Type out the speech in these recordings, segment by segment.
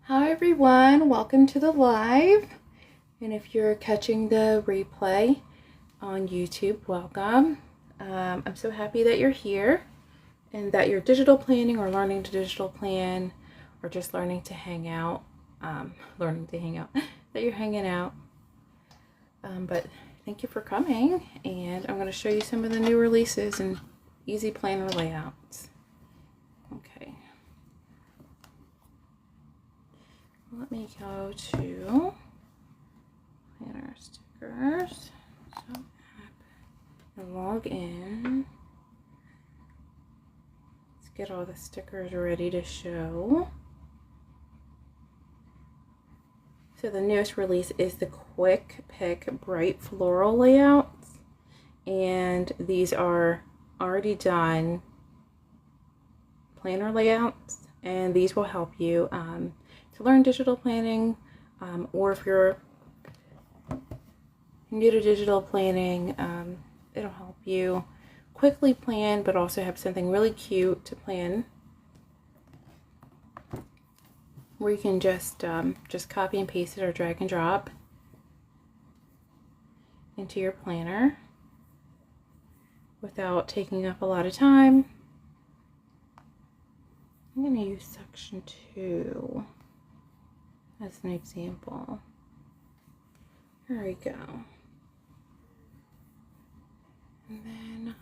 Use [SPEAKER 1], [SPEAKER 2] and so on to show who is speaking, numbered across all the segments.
[SPEAKER 1] Hi everyone, welcome to the live. And if you're catching the replay on YouTube, welcome. I'm so happy that you're here and that you're digital planning or learning to digital plan or just learning to hang out, that you're hanging out. But thank you for coming, and I'm going to show you some of the new releases and easy planner layouts. Okay. Let me go to planner stickers, and log in. Let's get all the stickers ready to show. So the newest release is the Quick Pick Bright Floral layouts, and these are already done planner layouts, and these will help you to learn digital planning, or if you're new to digital planning, it'll help you quickly plan but also have something really cute to plan, where you can just copy and paste it or drag and drop into your planner without taking up a lot of time. I'm going to use section 2 as an example. There we go. And then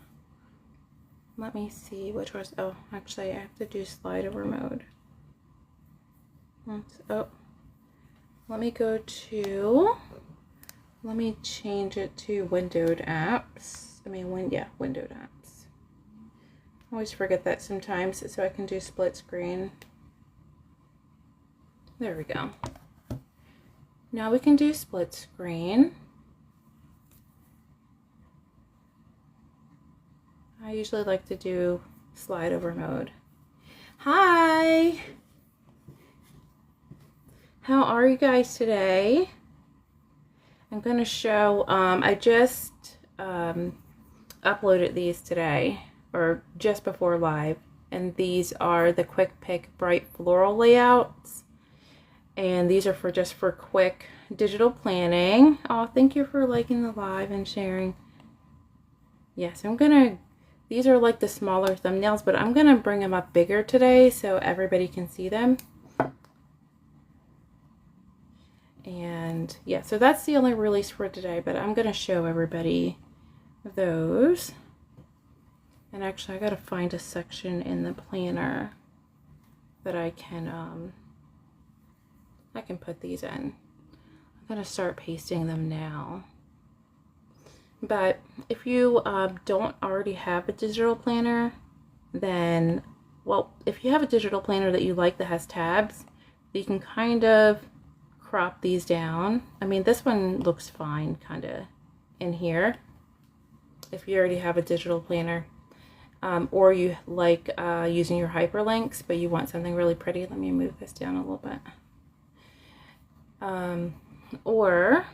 [SPEAKER 1] let me see which was, oh, actually I have to do slide over mode. Let me go to, let me change it to windowed apps. Windowed apps. I always forget that sometimes, so I can do split screen. There we go. Now we can do split screen. I usually like to do slide over mode. Hi! How are you guys today? I'm going to show, I just uploaded these today, or just before live, and these are the Quick Pick Bright Floral layouts, and these are just for quick digital planning. Oh, thank you for liking the live and sharing. Yes, these are like the smaller thumbnails, but I'm gonna bring them up bigger today so everybody can see them. And yeah, so that's the only release for today, but I'm gonna show everybody those. And actually I gotta find a section in the planner that I can put these in. I'm gonna start pasting them now. But if you don't already have a digital planner, then, well, if you have a digital planner that you like that has tabs, you can kind of crop these down. I mean, this one looks fine kind of in here if you already have a digital planner, or you like using your hyperlinks but you want something really pretty. Let me move this down a little bit. Or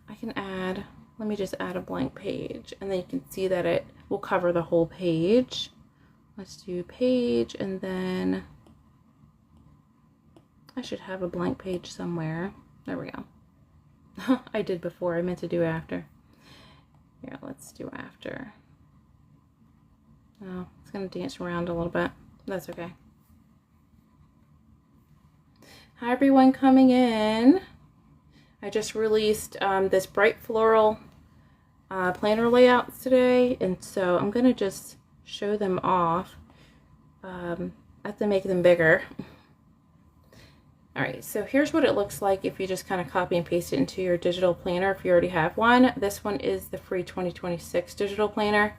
[SPEAKER 1] I can add, let me just add a blank page, and then you can see that it will cover the whole page. Let's do page, and then I should have a blank page somewhere. There we go. I did before, I meant to do after. Here, let's do after. Oh, it's gonna dance around a little bit. That's okay. Hi everyone coming in. I just released this bright floral planner layouts today, and so I'm gonna just show them off. I have to make them bigger. Alright, so here's what it looks like if you just kind of copy and paste it into your digital planner if you already have one. This one is the free 2026 digital planner.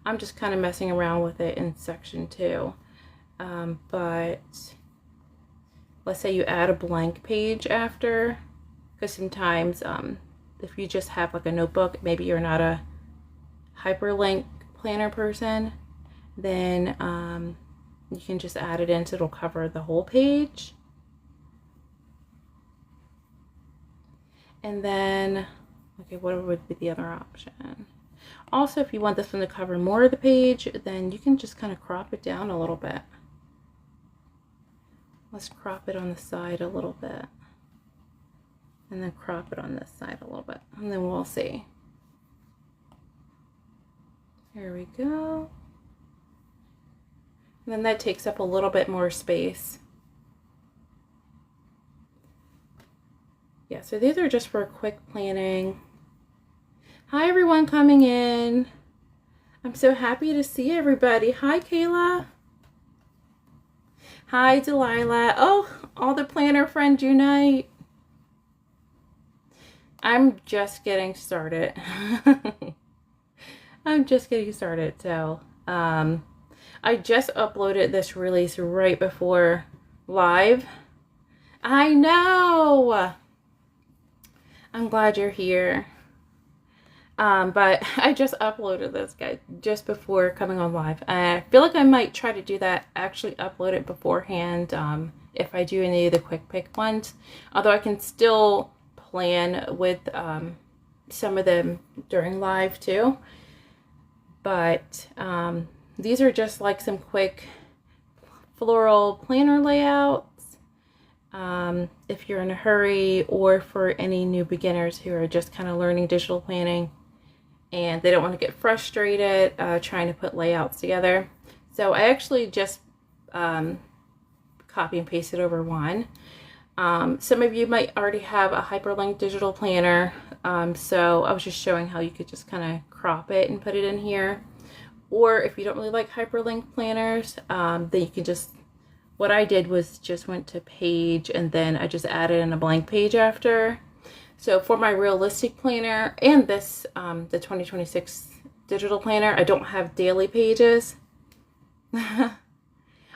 [SPEAKER 1] I'm just kind of messing around with it in section 2. But let's say you add a blank page after, because sometimes if you just have like a notebook, maybe you're not a hyperlink planner person, then you can just add it in so it'll cover the whole page. And then, okay, what would be the other option? Also, if you want this one to cover more of the page, then you can just kind of crop it down a little bit. let's crop it on the side a little bit. And then crop it on this side a little bit. And then we'll see. There we go. And then that takes up a little bit more space. Yeah, so these are just for quick planning. Hi everyone coming in. I'm so happy to see everybody. Hi Kayla. Hi Delilah. Oh, all the planner friends unite. I'm just getting started. I'm just getting started. So I just uploaded this release right before live. I know. I'm glad you're here. But I just uploaded this, guys, just before coming on live. I feel like I might try to do that, actually upload it beforehand, if I do any of the quick pick ones. Although I can still plan with some of them during live too. But these are just like some quick floral planner layouts. If you're in a hurry, or for any new beginners who are just kind of learning digital planning and they don't want to get frustrated trying to put layouts together. So I actually just copy and pasted over one. Some of you might already have a hyperlink digital planner, so I was just showing how you could just kind of crop it and put it in here. Or if you don't really like hyperlink planners, then you can just, what I did was just went to page and then I just added in a blank page after. So for my realistic planner and this, the 2026 digital planner, I don't have daily pages.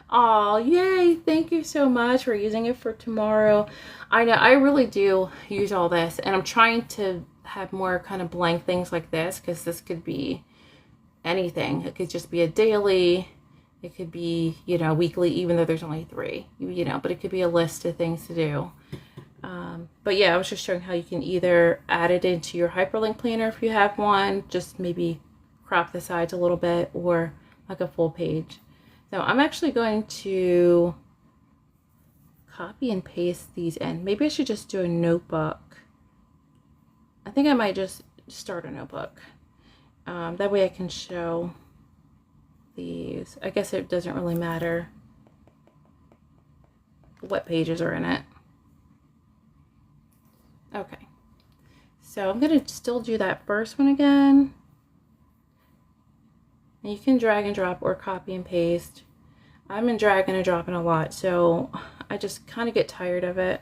[SPEAKER 1] Oh, yay. Thank you so much for using it for tomorrow. I know, I really do use all this, and I'm trying to have more kind of blank things like this, because this could be anything. It could just be a daily. It could be, you know, weekly, even though there's only 3, you know, but it could be a list of things to do. But yeah, I was just showing how you can either add it into your hyperlink planner if you have one, just maybe crop the sides a little bit, or like a full page. So I'm actually going to copy and paste these in. Maybe I should just do a notebook. I think I might just start a notebook. That way I can show these. I guess it doesn't really matter what pages are in it. Okay, so I'm going to still do that first one again. And you can drag and drop or copy and paste. I've been dragging and dropping a lot, so I just kind of get tired of it.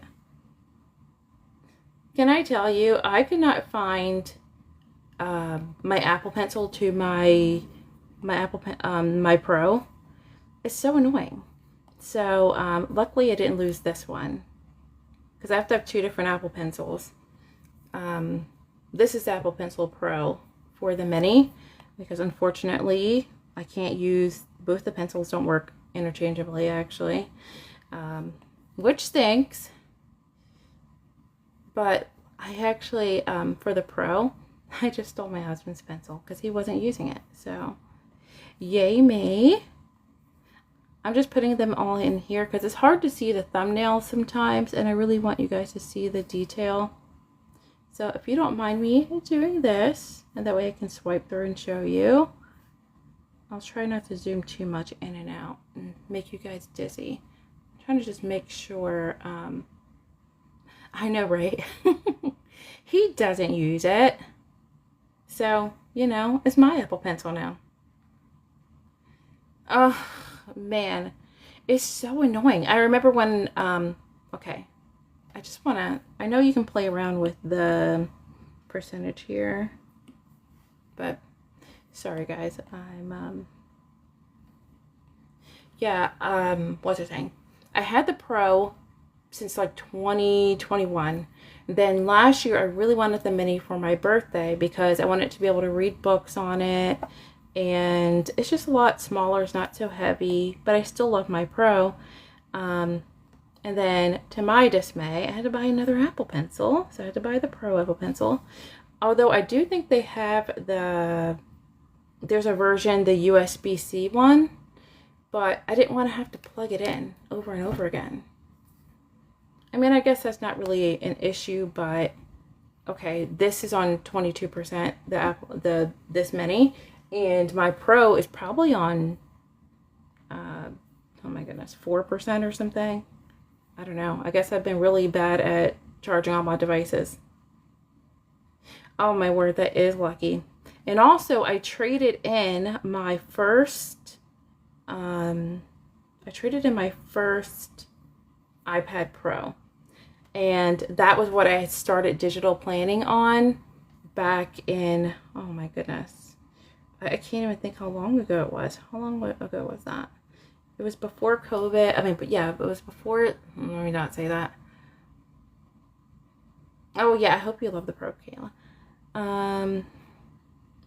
[SPEAKER 1] Can I tell you, I could not find my Apple Pencil to my Pro. It's so annoying. So luckily I didn't lose this one, because I have to have 2 different Apple Pencils. This is Apple Pencil Pro for the mini, because unfortunately I can't use, both the pencils don't work interchangeably actually, which stinks. But I actually, for the Pro, I just stole my husband's pencil because he wasn't using it. So yay me. I'm just putting them all in here because it's hard to see the thumbnails sometimes, and I really want you guys to see the detail. So if you don't mind me doing this, and that way I can swipe through and show you. I'll try not to zoom too much in and out and make you guys dizzy. I'm trying to just make sure, I know, right? He doesn't use it. So, you know, it's my Apple Pencil now. Oh, man. It's so annoying. I remember when, okay. I just want to, I know you can play around with the percentage here, but sorry guys, I'm, yeah, what's it saying? I had the Pro since like 2021. Then last year I really wanted the mini for my birthday because I wanted to be able to read books on it, and it's just a lot smaller, it's not so heavy, but I still love my Pro. And then to my dismay, I had to buy another Apple Pencil, so I had to buy the Pro Apple Pencil. Although I do think they have there's a version, the USB-C one, but I didn't want to have to plug it in over and over again. I mean, I guess that's not really an issue, but okay, this is on 22%, this many, and my Pro is probably on, oh my goodness, 4% or something. I don't know. I guess I've been really bad at charging all my devices. Oh my word, that is lucky. And also, I traded in my first, iPad Pro. And that was what I started digital planning on back in, oh my goodness. I can't even think how long ago it was. How long ago was that? It was before COVID. I mean, but yeah, it was before, let me not say that. Oh yeah, I hope you love the Pro, Kayla.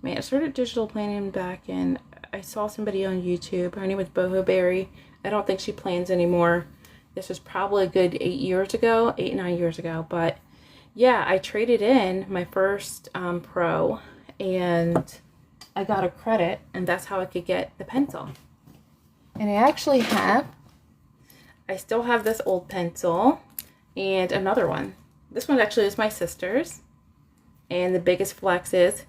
[SPEAKER 1] Man, I started digital planning back in, I saw somebody on YouTube. Her name was Boho Berry. I don't think she plans anymore. This was probably a good 8, 9 years ago. But yeah, I traded in my first Pro, and I got a credit, and that's how I could get the pencil. And I still have this old pencil and another one. This one actually is my sister's. And the biggest flex is,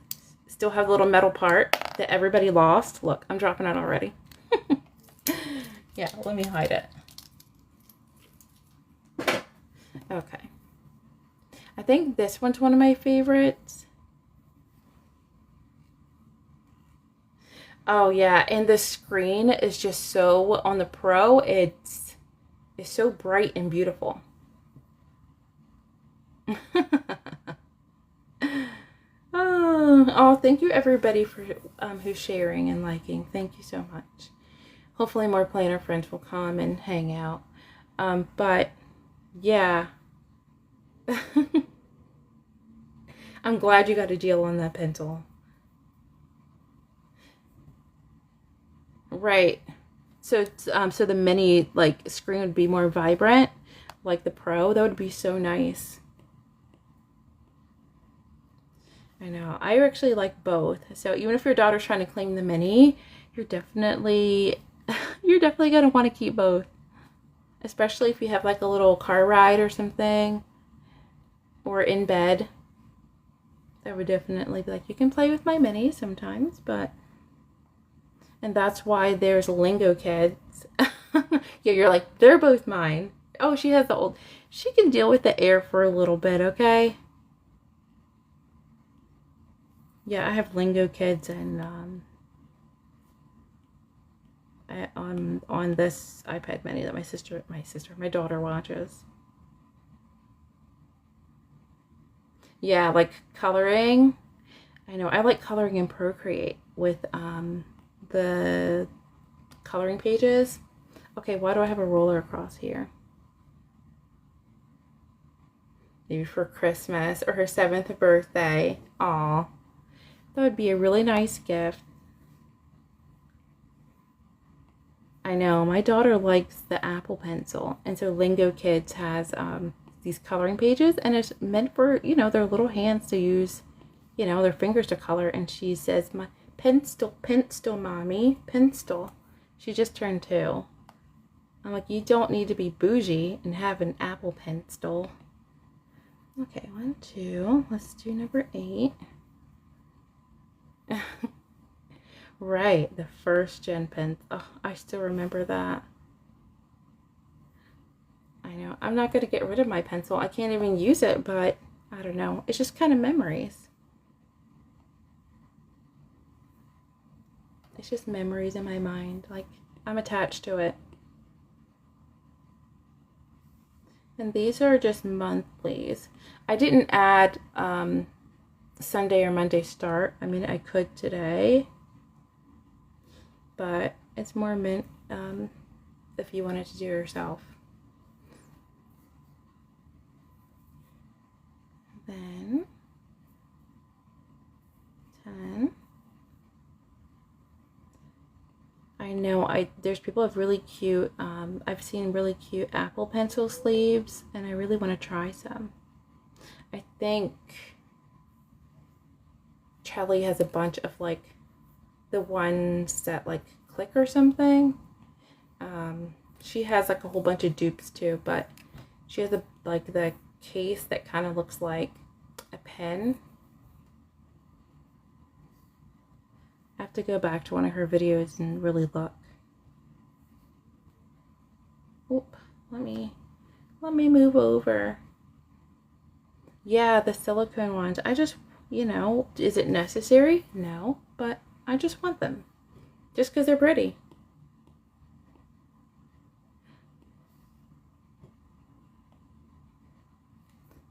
[SPEAKER 1] still have the little metal part that everybody lost. Look, I'm dropping it already. Yeah, let me hide it. Okay. I think this one's one of my favorites. Oh yeah, and the screen is just so, on the Pro, it's so bright and beautiful. Oh, thank you everybody for who's sharing and liking. Thank you so much. Hopefully more planner friends will come and hang out. But yeah. I'm glad you got a deal on that pencil. Right. So so the mini like screen would be more vibrant, like the Pro. That would be so nice. I know. I actually like both. So even if your daughter's trying to claim the mini, you're definitely gonna want to keep both. Especially if you have like a little car ride or something, or in bed. That would definitely be like, you can play with my mini sometimes, but, and that's why there's Lingo Kids. Yeah, you're like, they're both mine. Oh, she has the old, she can deal with the air for a little bit, okay? Yeah, I have Lingo Kids and on this iPad mini that my daughter watches. Yeah, like coloring. I know, I like coloring in Procreate with the coloring pages. Okay, why do I have a roller across here? Maybe for Christmas or her 7th birthday. Aw, that would be a really nice gift. I know, my daughter likes the Apple Pencil, and so Lingo Kids has these coloring pages, and it's meant for, you know, their little hands to use, you know, their fingers to color. And she says, my pencil, mommy, pencil. She just turned 2. I'm like, you don't need to be bougie and have an Apple Pencil. Okay, 1, 2. Let's do number 8. Right, the first gen pen. Oh, I still remember that. I know. I'm not going to get rid of my pencil. I can't even use it, but I don't know. It's just kind of memories. It's just memories in my mind. Like, I'm attached to it. And these are just monthlies. I didn't add Sunday or Monday start. I mean, I could today. But it's more meant if you wanted to do it yourself. Then 10. I know there's people have really cute, I've seen really cute Apple Pencil sleeves, and I really want to try some. I think Chelly has a bunch of like the ones that like click or something. She has like a whole bunch of dupes too, but She has like the case that kind of looks like a pen. I have to go back to one of her videos and really look. Oop, let me move over. Yeah, the silicone ones. I just, you know, is it necessary? No, but I just want them. Just because they're pretty.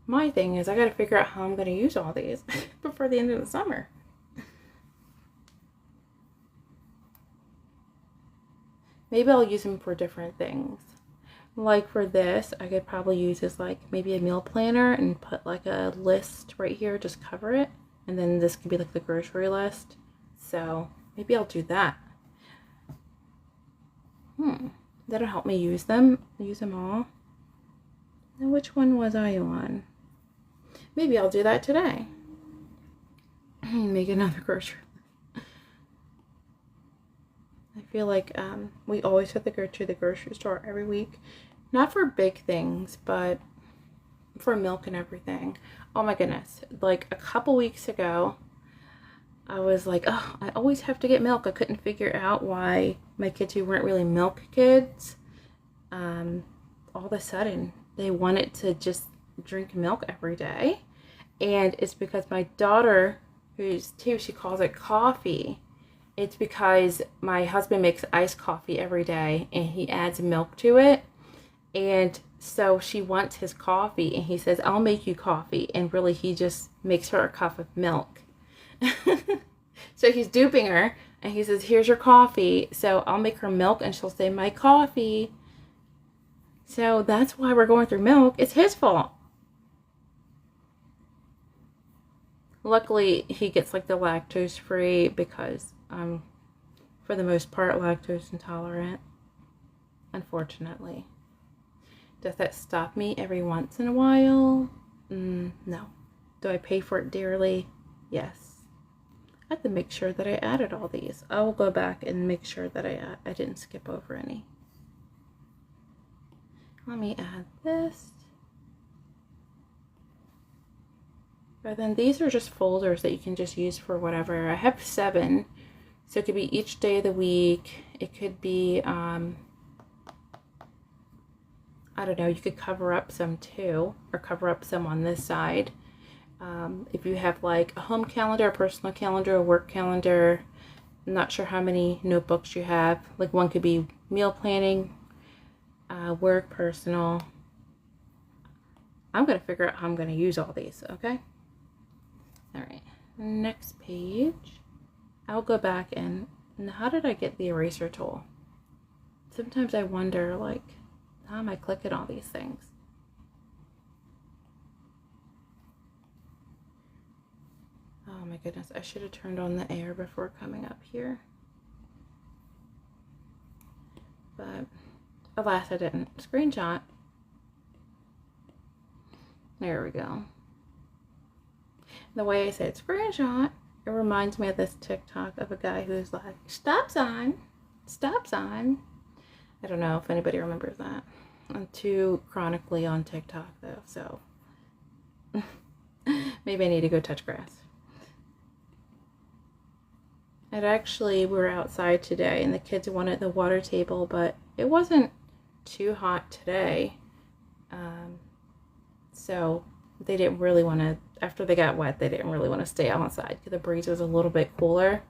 [SPEAKER 1] My thing is I got to figure out how I'm going to use all these before the end of the summer. Maybe I'll use them for different things. Like for this, I could probably use as like maybe a meal planner and put like a list right here, just cover it. And then this could be like the grocery list. So maybe I'll do that. That'll help me use them all. Now which one was I on? Maybe I'll do that today. Make another grocery list. I feel like we always have to go to the grocery store every week. Not for big things, but for milk and everything. Oh my goodness. Like a couple weeks ago, I was like, oh, I always have to get milk. I couldn't figure out why my kids who weren't really milk kids, all of a sudden, they wanted to just drink milk every day. And it's because my daughter, who's 2, she calls it coffee. It's because my husband makes iced coffee every day and he adds milk to it. And so she wants his coffee and he says, I'll make you coffee. And really he just makes her a cup of milk. So he's duping her and he says, here's your coffee. So I'll make her milk and she'll say, my coffee. So that's why we're going through milk. It's his fault. Luckily, he gets like the lactose free because I'm, for the most part, lactose intolerant. Unfortunately. Does that stop me every once in a while? No. Do I pay for it dearly? Yes. I have to make sure that I added all these. I will go back and make sure that I didn't skip over any. Let me add this. But then these are just folders that you can just use for whatever. I have 7. So it could be each day of the week. It could be, I don't know, you could cover up some too, or cover up some on this side. If you have like a home calendar, a personal calendar, a work calendar, I'm not sure how many notebooks you have. Like one could be meal planning, work, personal. I'm going to figure out how I'm going to use all these, okay? All right, next page. I'll go back and how did I get the eraser tool? Sometimes I wonder, like, how am I clicking all these things? Oh my goodness, I should have turned on the air before coming up here. But alas, I didn't. Screenshot. There we go. The way I said screenshot, it reminds me of this TikTok of a guy who's like, stop sign, stop sign. I don't know if anybody remembers that. I'm too chronically on TikTok though, so maybe I need to go touch grass. And actually, we were outside today and the kids wanted the water table, but it wasn't too hot today. So they didn't really want to, after they got wet, they didn't really want to stay outside because the breeze was a little bit cooler.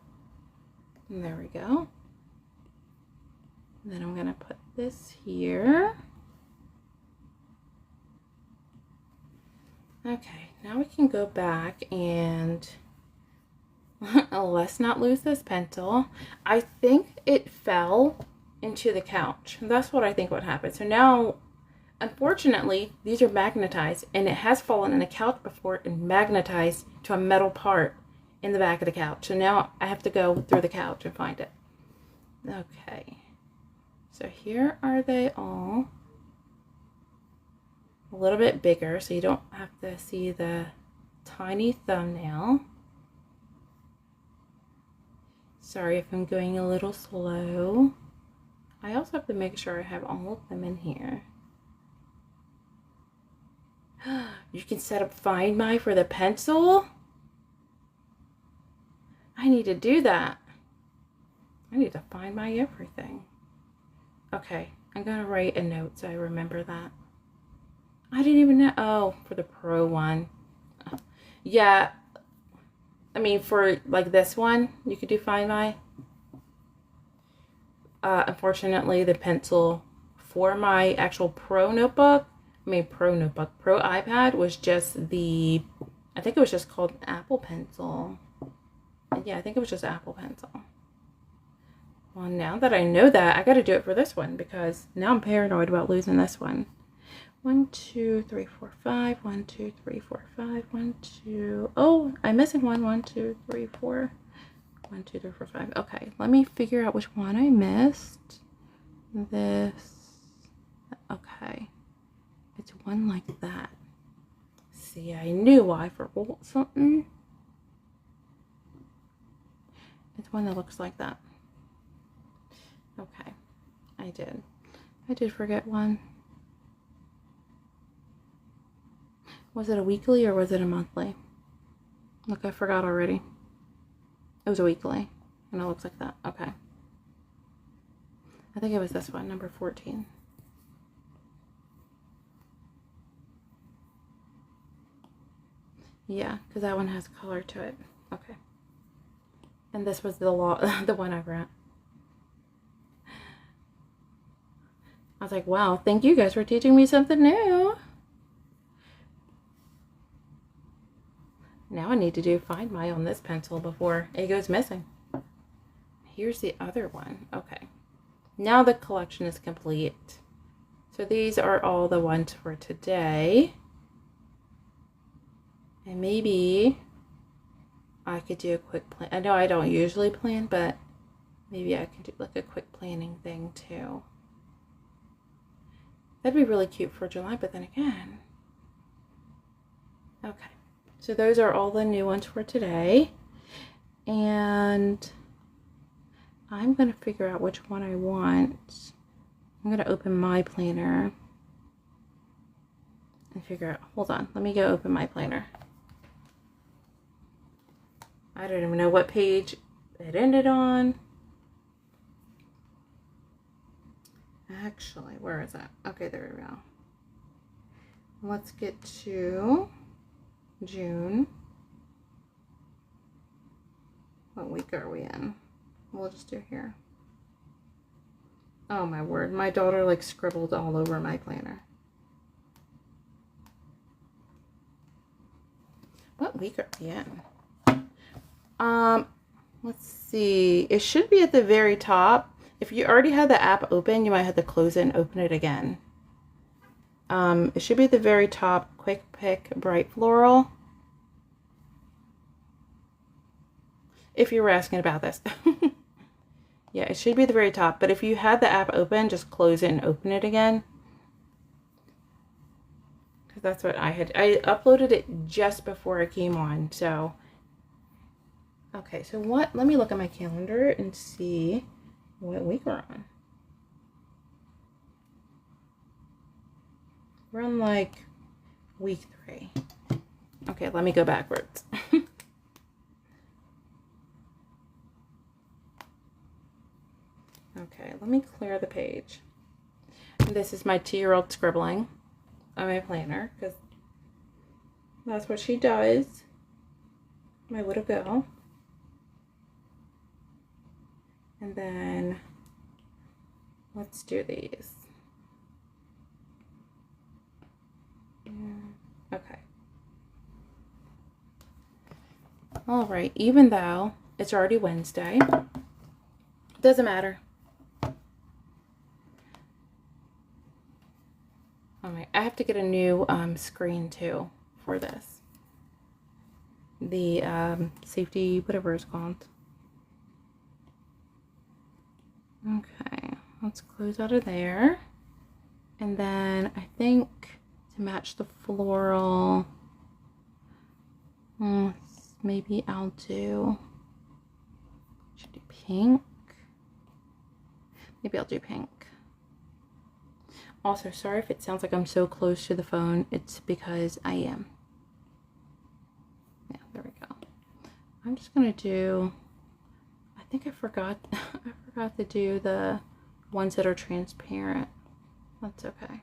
[SPEAKER 1] And there we go. And then I'm going to put this here. Okay, now we can go back and let's not lose this pencil. I think it fell into the couch. That's what I think would happen. So now, unfortunately, these are magnetized and it has fallen in the couch before and magnetized to a metal part in the back of the couch. So now I have to go through the couch and find it. Okay. So here are they all. A little bit bigger so you don't have to see the tiny thumbnail. Sorry if I'm going a little slow. I also have to make sure I have all of them in here. You can set up Find My for the pencil? I need to do that. I need to find my everything. Okay, I'm gonna write a note so I remember that. I didn't even know. Oh, for the Pro one. Yeah, I mean, for like this one, you could do Find My. Unfortunately, the pencil for my actual Pro notebook, Pro iPad was just the, I think it was just called Apple Pencil. Yeah, I think it was just Apple Pencil. Well, now that I know that, I got to do it for this one because now I'm paranoid about losing this one. 1, 2, 3, 4, 5. 1, 2, 3, 4, 5. 1, 2. Oh, I'm missing one. 1, 2, 3, 4. 1, 2, 3, 4, 5. Okay, let me figure out which one I missed. This. Okay. It's one like that. See, I knew I forgot something. It's one that looks like that. Okay, I did forget one. Was it a weekly or was it a monthly? Look, I forgot already. It was a weekly, and it looks like that. Okay. I think it was this one, number 14. Yeah, because that one has color to it. Okay. And this was the one I brought. I was like, wow, thank you guys for teaching me something new. Now I need to do Find My on this pencil before it goes missing. Here's the other one. Okay. Now the collection is complete. So these are all the ones for today. And maybe I could do a quick plan. I know I don't usually plan, but maybe I could do like a quick planning thing too. That'd be really cute for July, but then again. Okay, so those are all the new ones for today. And I'm going to figure out which one I want. I'm going to open my planner and figure out. Hold on, let me go open my planner. I don't even know what page it ended on. Actually, where is that? Okay, there we go. Let's get to June. What week are we in? We'll just do here. Oh my word, my daughter like scribbled all over my planner. What week are we in? Let's see. It should be at the very top. If you already had the app open, you might have to close it and open it again. It should be at the very top. Quick Pick Bright Floral. If you were asking about this. Yeah, it should be at the very top. But if you had the app open, just close it and open it again. Because that's what I had. I uploaded it just before it came on. So, okay. So what? Let me look at my calendar and see what week we're on. We're on like week 3. Okay, let me go backwards. Okay, let me clear the page. This is my 2-year-old scribbling on my planner because that's what she does. My little girl. And then let's do these. Okay. All right, even though it's already Wednesday, doesn't matter. All right, I have to get a new screen too for this. The safety, whatever it's called. Okay, let's close out of there. And then I think to match the floral, maybe I'll do, should do pink. Maybe I'll do pink. Also, sorry if it sounds like I'm so close to the phone. It's because I am. Yeah, there we go. I'm just gonna do, I think I forgot to do the ones that are transparent. That's okay.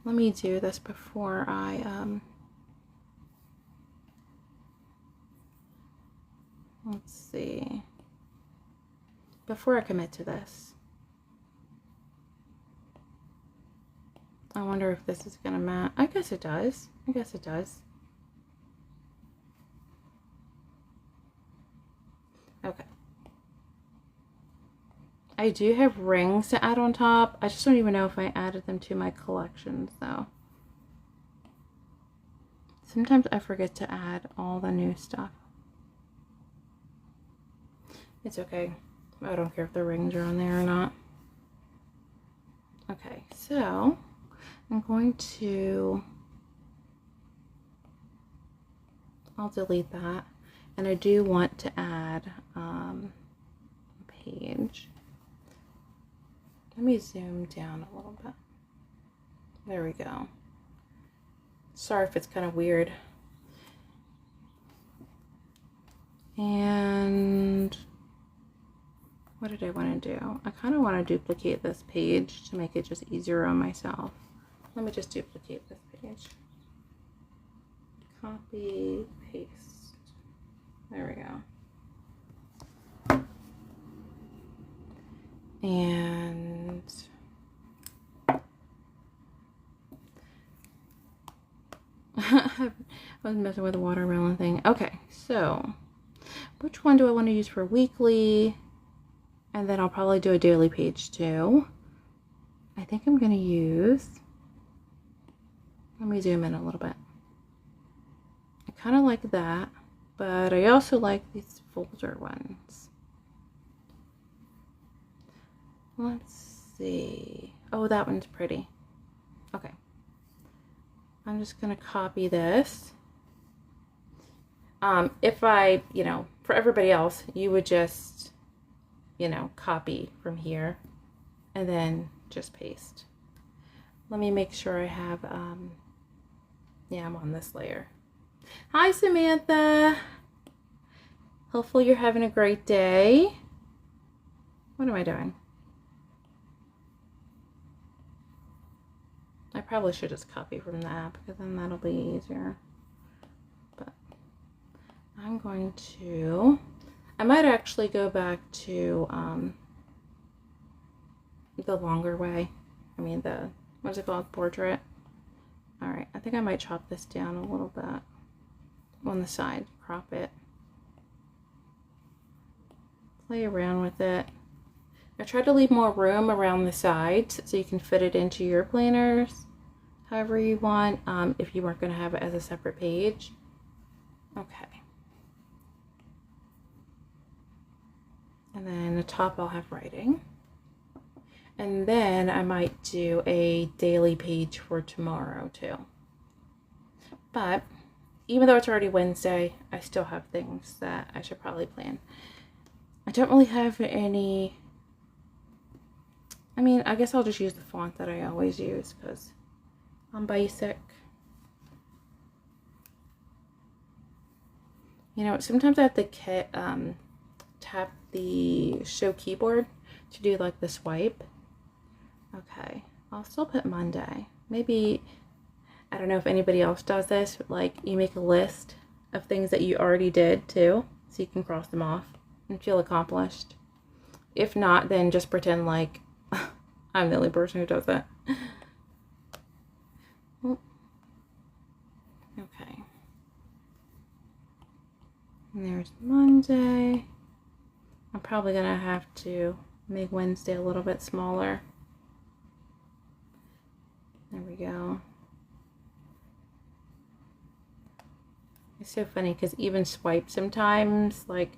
[SPEAKER 1] Let me do this before I let's see, before I commit to this. I wonder if this is gonna match. I guess it does. I guess it does. Okay. I do have rings to add on top. I just don't even know if I added them to my collections though. Sometimes I forget to add all the new stuff. It's okay. I don't care if the rings are on there or not. Okay, so I'm going to, I'll delete that. And I do want to add a page. Let me zoom down a little bit. There we go. Sorry if it's kind of weird. And what did I want to do? I kind of want to duplicate this page to make it just easier on myself. Let me just duplicate this page. Copy, paste. There we go. And I was messing with the watermelon thing. Okay, so which one do I want to use for weekly? And then I'll probably do a daily page too. I think I'm going to use, let me zoom in a little bit. I kind of like that, but I also like these folder ones. Let's see. Oh, that one's pretty. Okay. I'm just going to copy this. If I, for everybody else, you would just, copy from here and then just paste. Let me make sure I have, yeah, I'm on this layer. Hi, Samantha. Hopefully you're having a great day. What am I doing? I probably should just copy from the app because then that'll be easier. But I'm going to, I might actually go back to the longer way. I mean what's it called? Portrait. All right, I think I might chop this down a little bit on the side, crop it. Play around with it. I try to leave more room around the sides so you can fit it into your planners however you want, if you weren't going to have it as a separate page. Okay. And then the top I'll have writing. And then I might do a daily page for tomorrow too. But even though it's already Wednesday, I still have things that I should probably plan. I don't really have any, I mean, I guess I'll just use the font that I always use because I'm basic. Sometimes I have to tap the show keyboard to do like the swipe. Okay, I'll still put Monday. Maybe, I don't know if anybody else does this, but like you make a list of things that you already did too, so you can cross them off and feel accomplished. If not, then just pretend like I'm the only person who does that. Okay. And there's Monday. I'm probably gonna have to make Wednesday a little bit smaller. There we go. It's so funny because even swipe sometimes like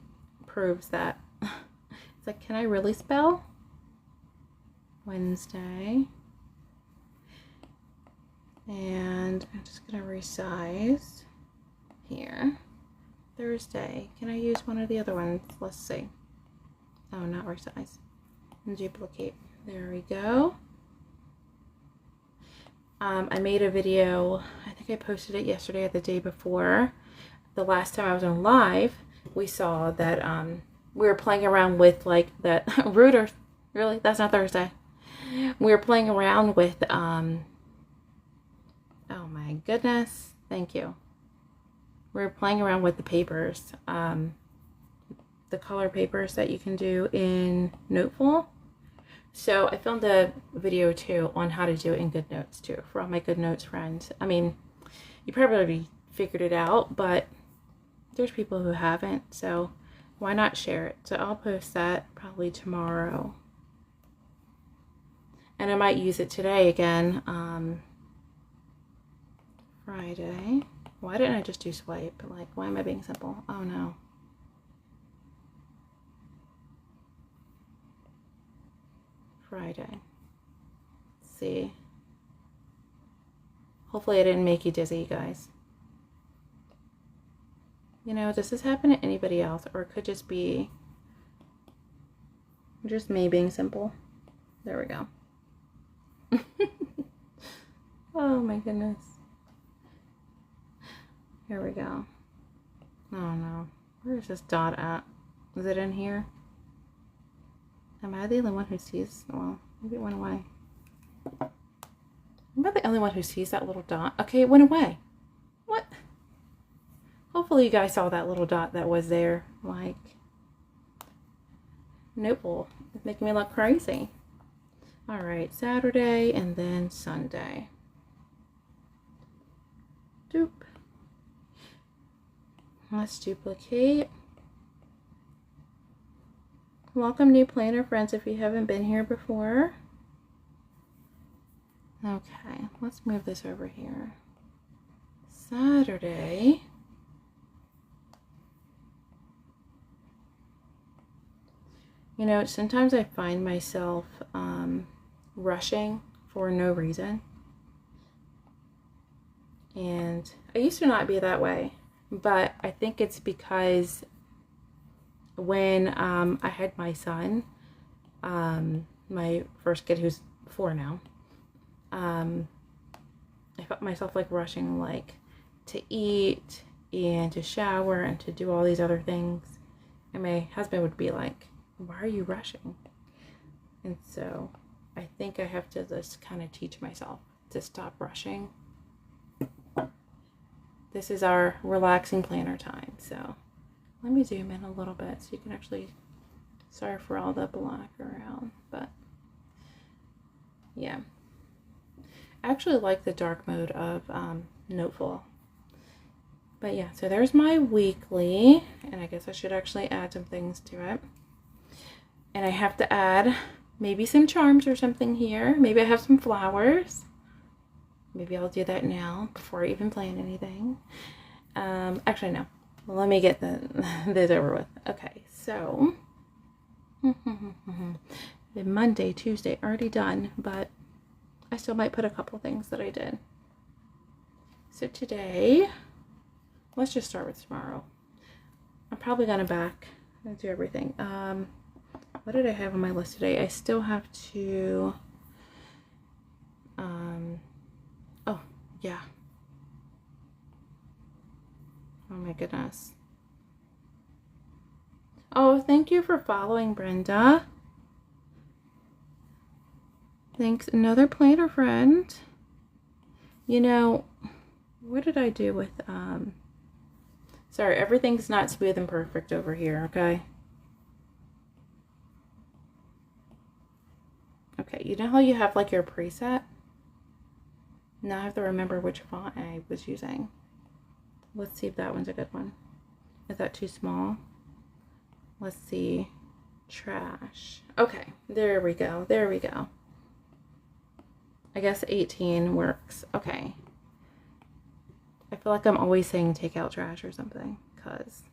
[SPEAKER 1] proves that. It's like, can I really spell? Wednesday. And I'm just gonna resize here. Thursday. Can I use one of the other ones? Let's see. Oh, not resize. And duplicate. There we go. I made a video, I think I posted it yesterday or the day before. The last time I was on live, we saw that we were playing around with like that router. Really? That's not Thursday. We were playing around with, oh my goodness. Thank you. We were playing around with the papers, the color papers that you can do in Noteful. So I filmed a video too on how to do it in GoodNotes too for all my GoodNotes friends. I mean, you probably already figured it out, but there's people who haven't, so why not share it? So I'll post that probably tomorrow. And I might use it today again, Friday. Why didn't I just do swipe? Like, why am I being simple? Oh no. Friday. Let's see. Hopefully I didn't make you dizzy, guys. You know, does this happen to anybody else? Or it could just be just me being simple. There we go. Oh my goodness. Here we go. Oh no. Where is this dot at? Is it in here? Am I the only one who sees? Well, maybe it went away. Am I the only one who sees that little dot? Okay, it went away. What? Hopefully you guys saw that little dot that was there. Like, Noteful. It's making me look crazy. Alright, Saturday and then Sunday. Doop. Let's duplicate. Welcome new planner friends if you haven't been here before. Okay, let's move this over here. Saturday. You know, sometimes I find myself rushing for no reason. And I used to not be that way, but I think it's because when I had my son, my first kid who's 4 now, I felt myself like rushing, like to eat and to shower and to do all these other things. And my husband would be like, why are you rushing? And so I think I have to just kind of teach myself to stop rushing. This is our relaxing planner time. So let me zoom in a little bit so you can actually, sorry for all the black around, but yeah. I actually like the dark mode of Noteful. But yeah, so there's my weekly, and I guess I should actually add some things to it. And I have to add maybe some charms or something here. Maybe I have some flowers. Maybe I'll do that now before I even plan anything. Actually, no. Well, let me get this over with. Okay, so the Monday, Tuesday already done, but I still might put a couple things that I did. So today, let's just start with tomorrow. I'm probably gonna do everything. What did I have on my list today? I still have to, oh, yeah. Oh my goodness. Oh, thank you for following, Brenda. Thanks, another planner friend. You know, what did I do with, sorry, everything's not smooth and perfect over here, okay? Okay, you know how you have like your preset? Now I have to remember which font I was using. Let's see if that one's a good one. Is that too small? Let's see. Trash. Okay, there we go. There we go. I guess 18 works. Okay. I feel like I'm always saying take out trash or something, because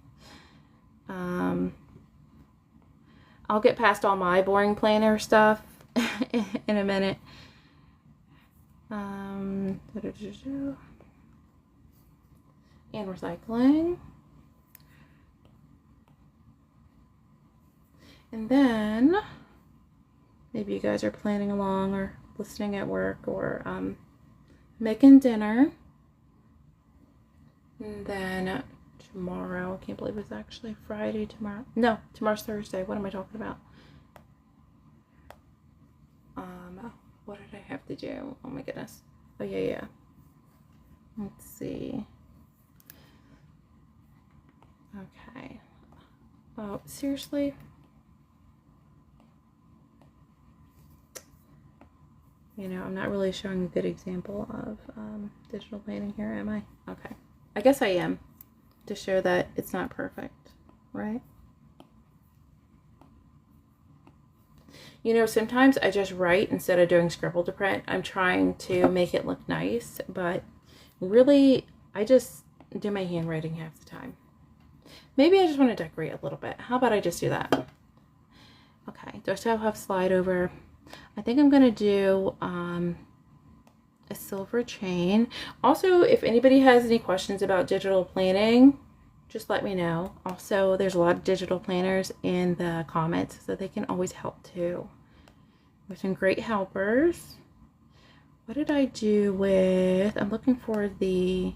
[SPEAKER 1] I'll get past all my boring planner stuff in a minute. And recycling. And then Maybe you guys are planning along or listening at work or making dinner. And then tomorrow, I can't believe it's actually Friday tomorrow. No, tomorrow's Thursday. What am I talking about? What did I have to do? Oh my goodness. Oh yeah. Let's see. Okay. Oh, seriously? You know, I'm not really showing a good example of digital planning here, am I? Okay. I guess I am, to show that it's not perfect, right? You know, sometimes I just write instead of doing scribble to print. I'm trying to make it look nice, but really, I just do my handwriting half the time. Maybe I just want to decorate a little bit. How about I just do that? Okay, do I still have slide over? I think I'm going to do a silver chain. Also, if anybody has any questions about digital planning, just let me know. Also, there's a lot of digital planners in the comments, so they can always help too. There's some great helpers. What did I do with, I'm looking for the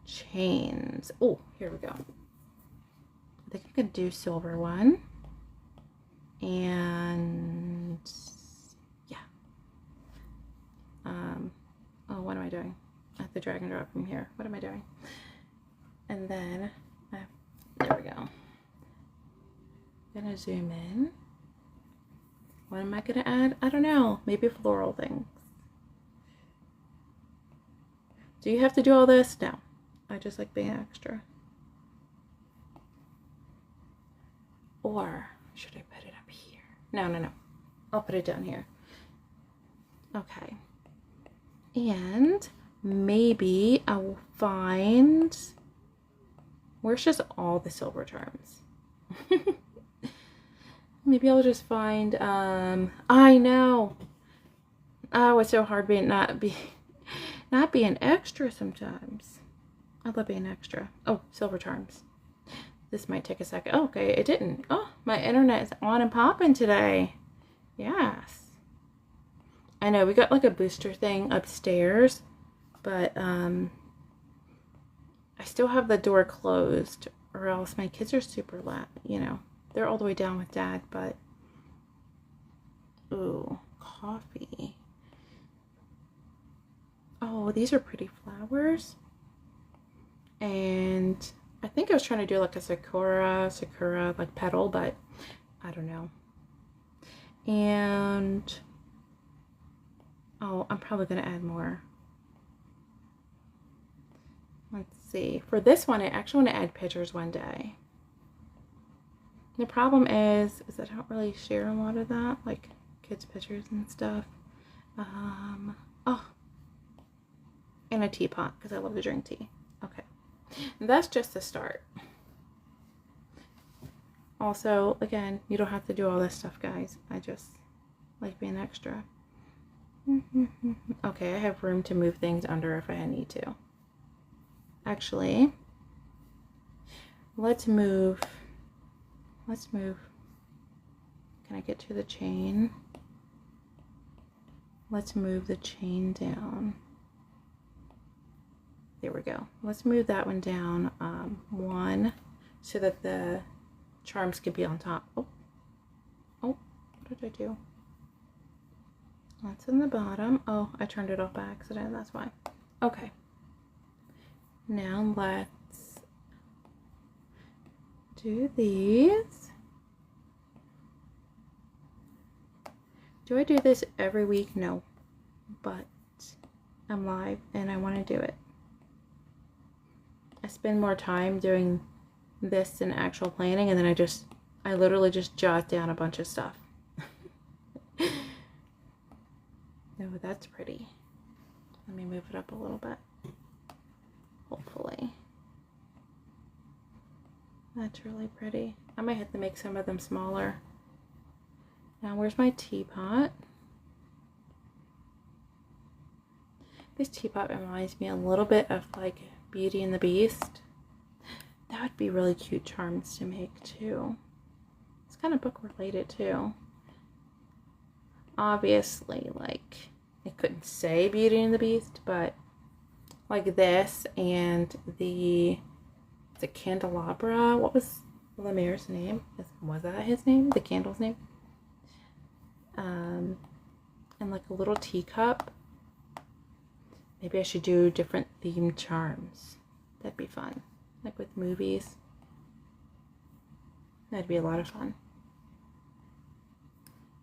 [SPEAKER 1] chains. Oh, here we go. I think I'm going to do silver one. And yeah. Oh, what am I doing? I have to drag and drop from here. What am I doing? And then, there we go. I'm gonna zoom in. What am I gonna add? I don't know. Maybe floral things. Do you have to do all this? No. I just like being extra. Or should I put it up here? No. I'll put it down here. Okay. And maybe I will find, where's just all the silver charms? Maybe I'll just find, I know. Oh, it's so hard being not being extra sometimes. I love being extra. Oh, silver charms. This might take a second. Oh, okay, it didn't. Oh, my internet is on and popping today. Yes. I know we got like a booster thing upstairs, but I still have the door closed, or else my kids are super loud. You know, they're all the way down with Dad, but ooh, coffee. Oh, these are pretty flowers. And I think I was trying to do like a sakura like petal, but I don't know. And oh, I'm probably going to add more. Let's see. For this one, I actually want to add pictures one day. The problem is I don't really share a lot of that, like kids' pictures and stuff. Oh, and a teapot, because I love to drink tea. Okay. And that's just the start. Also, again, you don't have to do all this stuff, guys. I just like being extra. Okay, I have room to move things under if I need to. Actually, let's move. Can I get to the chain? Let's move the chain down. There we go. Let's move that one down one, so that the charms could be on top. Oh, what did I do? That's in the bottom. Oh, I turned it off by accident. That's why. Okay. Now let's do these. Do I do this every week? No, but I'm live and I want to do it. I spend more time doing this than actual planning, and then I literally just jot down a bunch of stuff. Oh, that's pretty. Let me move it up a little bit. Hopefully. That's really pretty. I might have to make some of them smaller. Now, where's my teapot? This teapot reminds me a little bit of like Beauty and the Beast. That would be really cute charms to make too. It's kind of book related too. obviously, like, it couldn't say Beauty and the Beast, but like this and the candelabra. What was Lemaire's name? Was that his name? The candle's name? And like a little teacup. Maybe I should do different themed charms. That'd be fun. Like with movies. That'd be a lot of fun.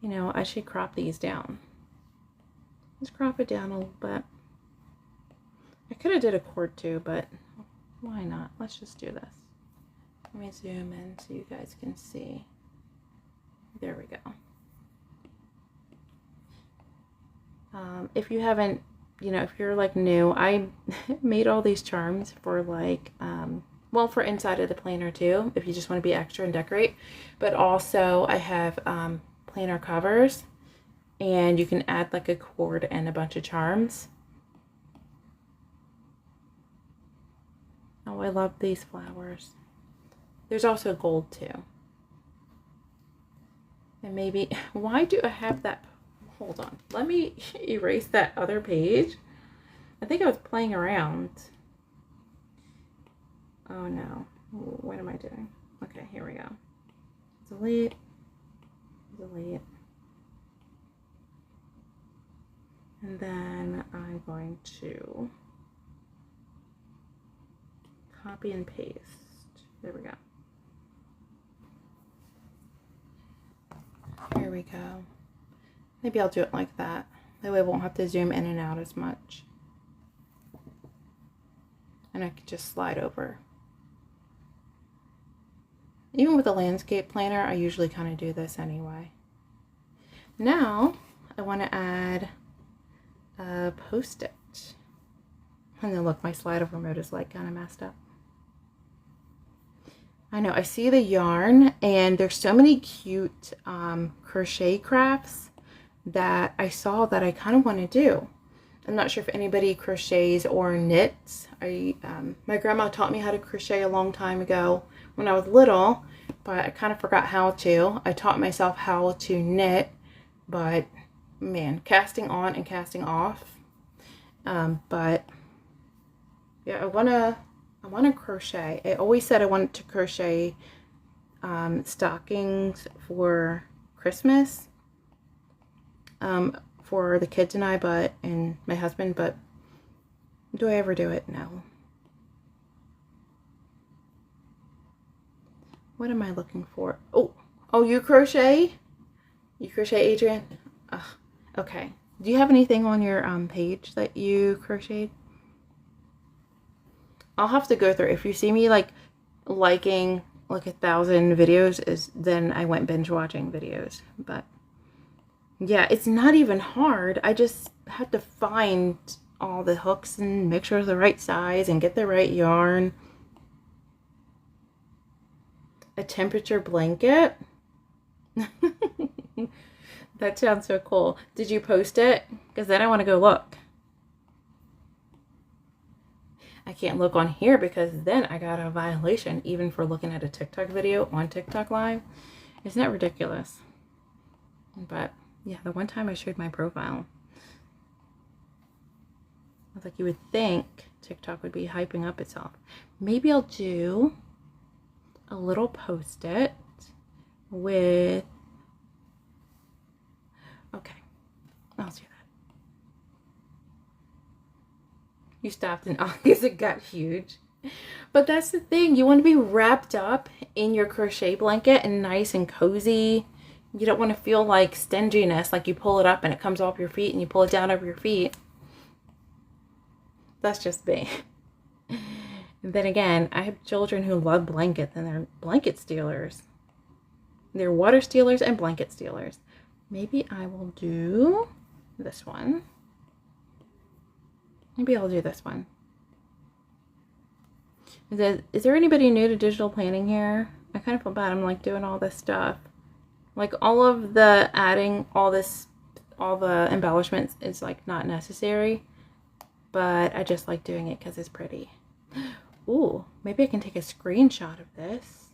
[SPEAKER 1] You know, I should crop these down. Let's crop it down a little bit. I could have did a cord too, but why not? Let's just do this. Let me zoom in so you guys can see. There we go. If you haven't, you know, if you're like new, I made all these charms for like, well, for inside of the planner too, if you just want to be extra and decorate. But also I have planner covers, and you can add like a cord and a bunch of charms. Oh, I love these flowers. There's also gold too. And maybe, why do I have that? Hold on. Let me erase that other page. I think I was playing around. Oh no. What am I doing? Okay, here we go. Delete. Delete. And then I'm going to copy and paste. There we go. Here we go. Maybe I'll do it like that. That way I won't have to zoom in and out as much. And I can just slide over. Even with a landscape planner, I usually kind of do this anyway. Now, I want to add a Post-it. And then look, my slide over mode is like kind of messed up. I know, I see the yarn, and there's so many cute crochet crafts that I saw that I kind of want to do. I'm not sure if anybody crochets or knits. My grandma taught me how to crochet a long time ago when I was little, but I kind of forgot how to. I taught myself how to knit, but man, casting on and casting off. But yeah, I want to crochet. I always said I wanted to crochet stockings for Christmas. For the kids and I, and my husband, but do I ever do it? No. What am I looking for? Oh, you crochet? You crochet, Adrian? Okay. Do you have anything on your page that you crocheted? I'll have to go through. If you see me like liking like 1,000 videos, then I went binge watching videos, but yeah, it's not even hard. I just have to find all the hooks and make sure it's the right size and get the right yarn. A temperature blanket? That sounds so cool. Did you post it? Because then I want to go look. I can't look on here because then I got a violation even for looking at a TikTok video on TikTok Live. Isn't that ridiculous? But yeah, the one time I showed my profile, I was like, you would think TikTok would be hyping up itself. Maybe I'll do a little Post-it with, okay, I'll do that. You stopped in August, it got huge. But that's the thing, you want to be wrapped up in your crochet blanket and nice and cozy. You don't want to feel like stinginess, like you pull it up and it comes off your feet and you pull it down over your feet. That's just me. And then again, I have children who love blankets and they're blanket stealers. They're water stealers and blanket stealers. Maybe I will do this one. Maybe I'll do this one. Is there anybody new to digital planning here? I kind of feel bad. I'm like doing all this stuff. Like all of the adding all the embellishments is like not necessary, but I just like doing it because it's pretty. Ooh, maybe I can take a screenshot of this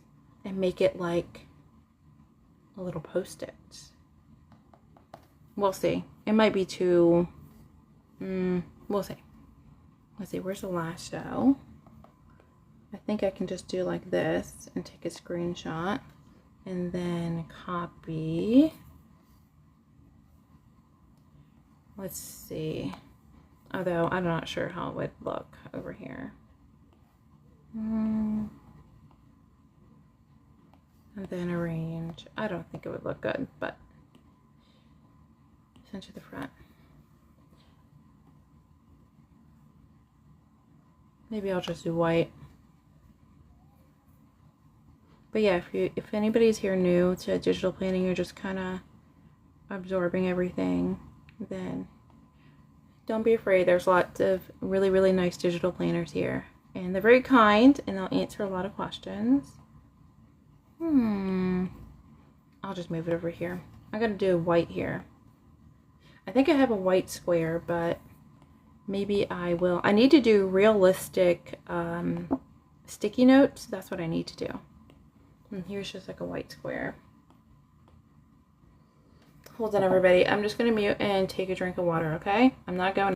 [SPEAKER 1] and make it like a little Post-it. we'll see. It might be too, we'll see. Let's see, where's the lasso? I think I can just do like this and take a screenshot and then copy. Let's see. Although I'm not sure how it would look over here. And then arrange. I don't think it would look good, but center the front. Maybe I'll just do white. But yeah, if anybody's here new to digital planning, you're just kind of absorbing everything, then don't be afraid. There's lots of really, really nice digital planners here. And they're very kind, and they'll answer a lot of questions. I'll just move it over here. I'm going to do white here. I think I have a white square, but maybe I will. I need to do realistic sticky notes. That's what I need to do. And here's just like a white square. Hold on, everybody. I'm just going to mute and take a drink of water, okay? I'm not going.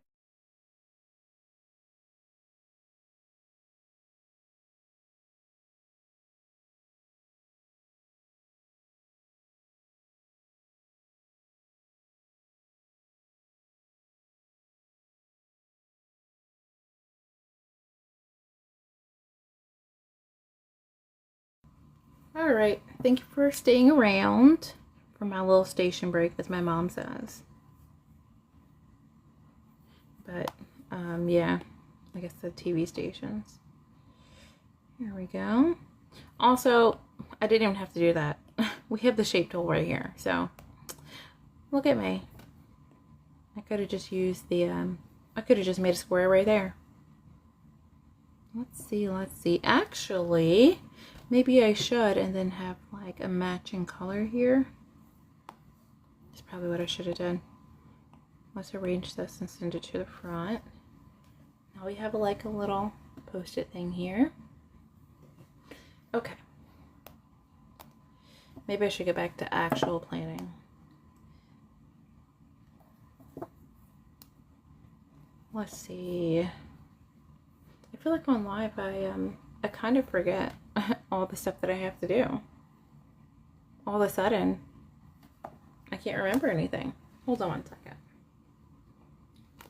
[SPEAKER 1] All right. Thank you for staying around for my little station break, as my mom says. But, yeah, I guess the TV stations. Here we go. Also, I didn't even have to do that. We have the shape tool right here, so look at me. I could have just used the, I could have just made a square right there. Let's see. Actually, maybe I should and then have like a matching color here. That's probably what I should have done. Let's arrange this and send it to the front. Now we have like a little post-it thing here. Okay. Maybe I should get back to actual planning. Let's see. I feel like on live I kind of forget all the stuff that I have to do. All of a sudden, I can't remember anything. Hold on 1 second.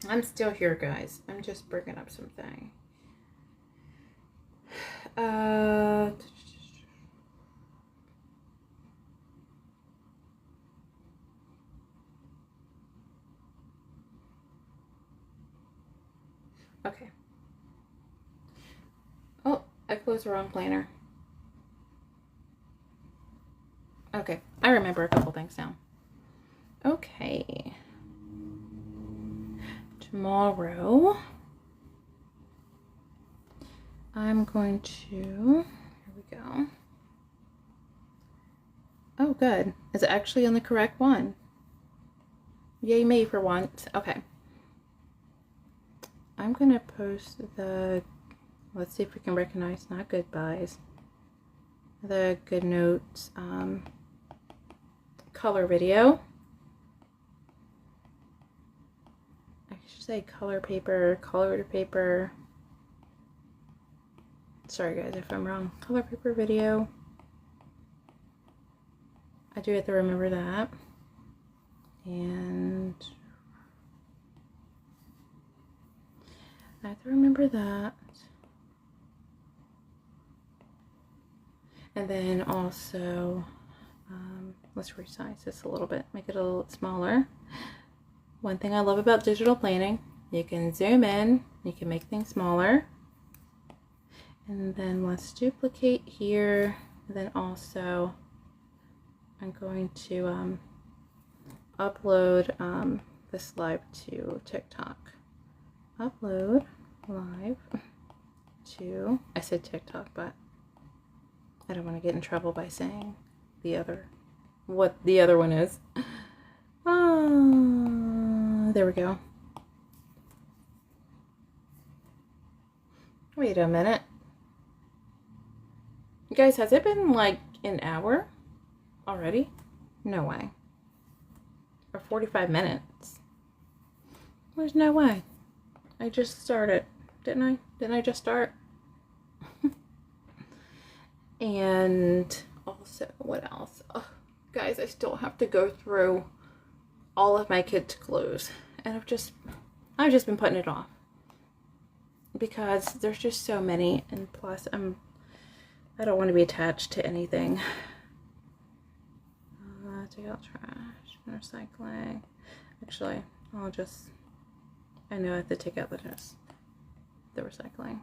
[SPEAKER 1] I'm still here, guys. I'm just bringing up something. Okay. Oh, I closed the wrong planner. Okay, I remember a couple things now. Okay. Tomorrow, I'm going to, here we go. Oh, good. Is it actually on the correct one? Yay me for once. Okay. I'm going to post the, let's see if we can recognize, not goodbyes, the Good Notes color video. I should say color paper, colored paper. Sorry guys if I'm wrong. Color paper video. I do have to remember that. And I have to remember that. And then also, let's resize this a little bit, make it a little smaller. One thing I love about digital planning, you can zoom in, you can make things smaller. And then let's duplicate here. And then also, I'm going to upload this live to TikTok. Upload live to, I said TikTok, but I don't want to get in trouble by saying the other, what the other one is. There we go. Wait a minute. Guys, has it been like an hour already? No way. or 45 minutes. There's no way. I just started, didn't I? Didn't I just start? And also, what else? Oh, guys, I still have to go through all of my kids' clothes, and I've just been putting it off because there's just so many, and plus I don't want to be attached to anything. Take out trash, recycling. Actually, I know I have to take out the recycling.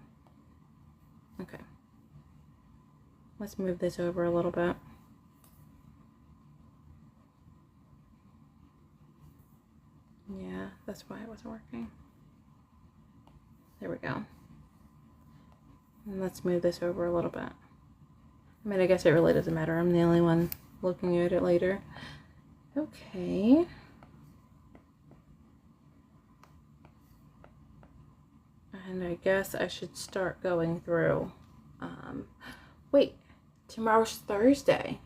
[SPEAKER 1] Okay. Let's move this over a little bit. Yeah, that's why it wasn't working. There we go. And let's move this over a little bit. I mean, I guess it really doesn't matter. I'm the only one looking at it later. Okay. And I guess I should start going through. Wait, tomorrow's Thursday.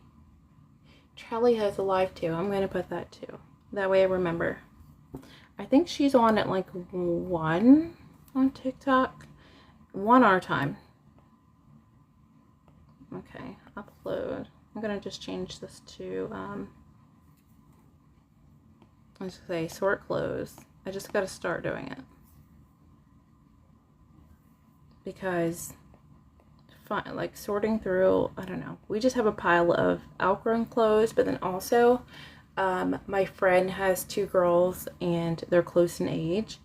[SPEAKER 1] Charlie has a live too. I'm going to put that too. That way I remember. I think she's on at like 1 on TikTok. 1 our time. Okay, upload. I'm going to just change this to, let's say sort clothes. I just got to start doing it. Because, like sorting through, I don't know. We just have a pile of outgrown clothes, but then also, my friend has 2 girls and they're close in age.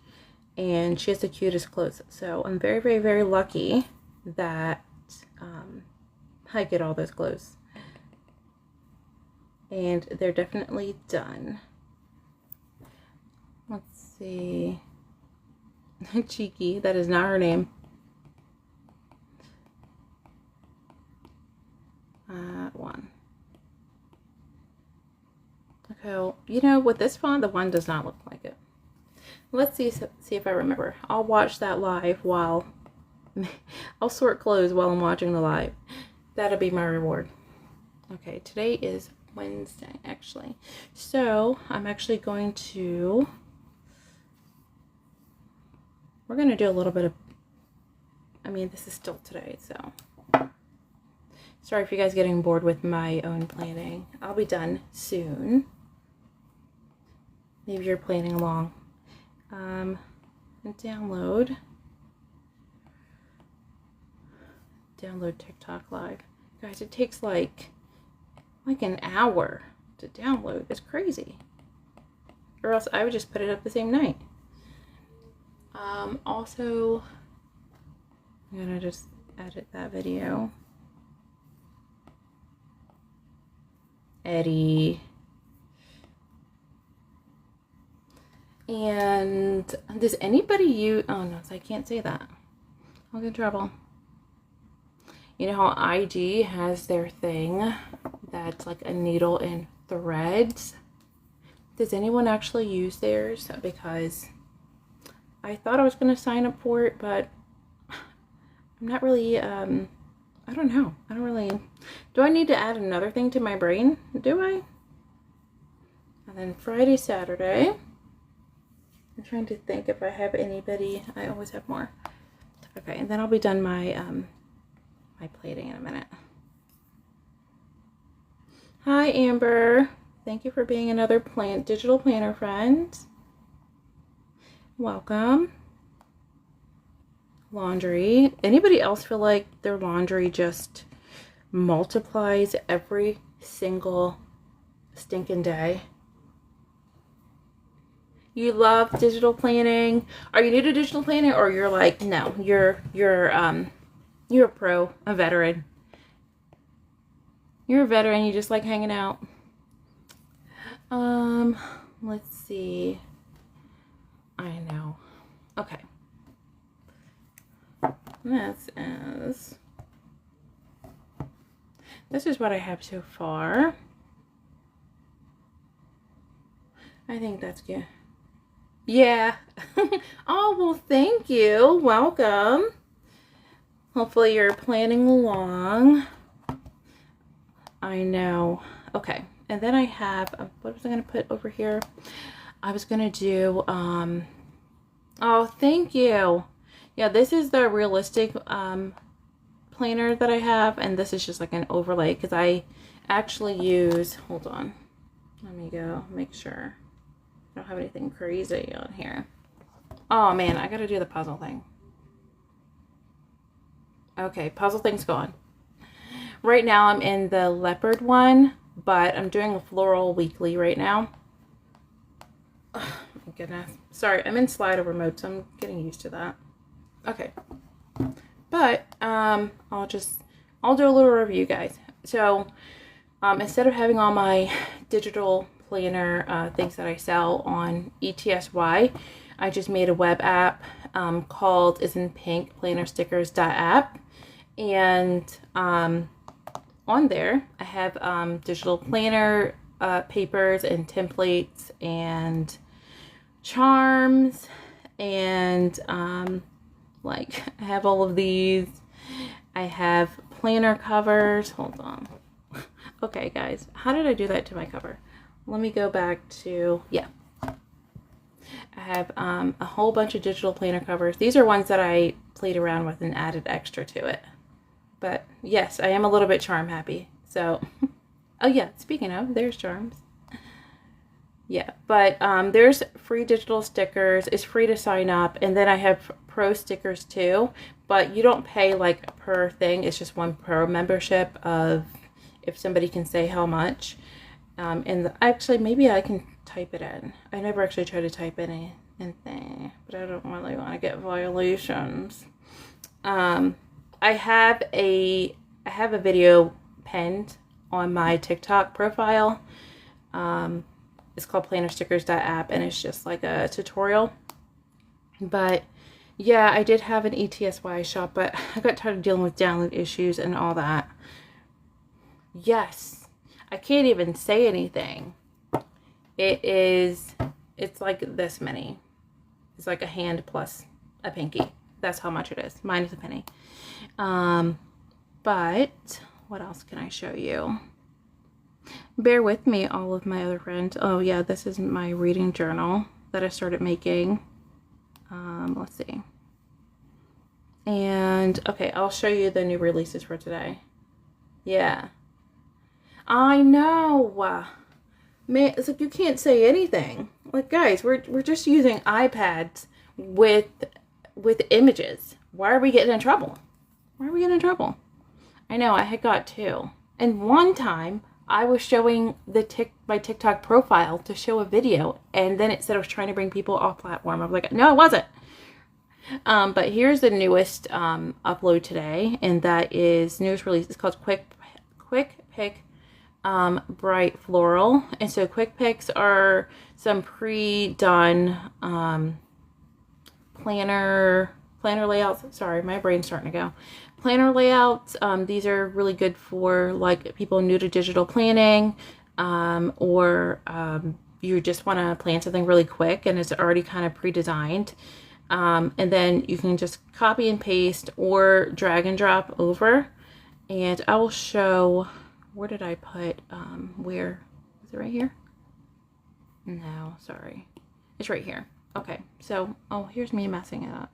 [SPEAKER 1] And she has the cutest clothes. So I'm very, very, very lucky that, I get all those clothes. And they're definitely done. Let's see. Cheeky, that is not her name. One. Okay, well, you know, with this font, the one does not look like it. Let's see if I remember. I'll watch that live while I'll sort clothes while I'm watching the live. That'll be my reward. Okay, today is Wednesday, actually. So, I'm actually going to... We're going to do a little bit of... I mean, this is still today, so... Sorry if you guys are getting bored with my own planning. I'll be done soon. Maybe you're planning along. And download TikTok Live. Guys, it takes like an hour to download. It's crazy. Or else I would just put it up the same night. Also, I'm gonna just edit that video. Eddie. And does anybody use... Oh no, I can't say that. I'll get in trouble. You know how IG has their thing that's like a needle and threads? Does anyone actually use theirs? Because I thought I was going to sign up for it, but I'm not really, I don't know. I don't really... Do I need to add another thing to my brain? Do I? And then Friday, Saturday. I'm trying to think if I have anybody. I always have more. Okay, and then I'll be done my my plating in a minute. Hi, Amber. Thank you for being another digital planner friend. Welcome. Laundry. Anybody else feel like their laundry just multiplies every single stinking day? You love digital planning? Are you new to digital planning, or you're like, no, you're a pro, a veteran. You're a veteran, you just like hanging out. Let's see. I know. Okay. This is what I have so far. I think that's good. Yeah. Oh, well, thank you. Welcome. Hopefully you're planning along. I know. Okay. And then I have, what was I going to put over here? I was going to do, oh, thank you. Yeah, this is the realistic planner that I have, and this is just like an overlay because I actually use, hold on, let me go make sure I don't have anything crazy on here. Oh man, I gotta do the puzzle thing. Okay, puzzle thing's gone. Right now I'm in the leopard one, but I'm doing a floral weekly right now. Oh my goodness. Sorry, I'm in Slido mode, so I'm getting used to that. Okay. But I'll do a little review, guys. So instead of having all my digital planner things that I sell on ETSY, I just made a web app called Is in Pink Planner Stickers.app, and on there I have digital planner papers and templates and charms, and like I have all of these. I have planner covers. Hold on. Okay, guys, how did I do that to my cover? Let me go back to, yeah. I have a whole bunch of digital planner covers. These are ones that I played around with and added extra to it. But yes, I am a little bit charm happy. So, oh yeah, speaking of, there's charms. Yeah, but there's free digital stickers. It's free to sign up. And then I have pro stickers too. But you don't pay like per thing. It's just one pro membership of if somebody can say how much. And actually, maybe I can type it in. I never actually tried to type anything, but I don't really want to get violations. I have a video pinned on my TikTok profile. It's called plannerstickers.app, and it's just like a tutorial. But yeah, I did have an ETSY shop, but I got tired of dealing with download issues and all that. Yes, I can't even say anything. It's like this many. It's like a hand plus a pinky. That's how much it is, minus a penny. But what else can I show you? Bear with me, all of my other friends. Oh yeah, this is my reading journal that I started making. Let's see. And okay, I'll show you the new releases for today. Yeah. I know. Man, it's like you can't say anything. Like, guys, we're just using iPads with images. Why are we getting in trouble? Why are we getting in trouble? I know, I had got two. And one time I was showing my TikTok profile to show a video, and then it said I was trying to bring people off platform. I was like, no, I wasn't. But here's the newest upload today, and that is newest release. It's called Quick Pick Bright Floral. And so quick picks are some pre-done planner layouts. Sorry, my brain's starting to go. Planner layouts. These are really good for like people new to digital planning, or you just want to plan something really quick and it's already kind of pre-designed. And then you can just copy and paste or drag and drop over. And I will show, where did I put, where, is it right here? No, sorry. It's right here. Okay, so, oh, here's me messing it up.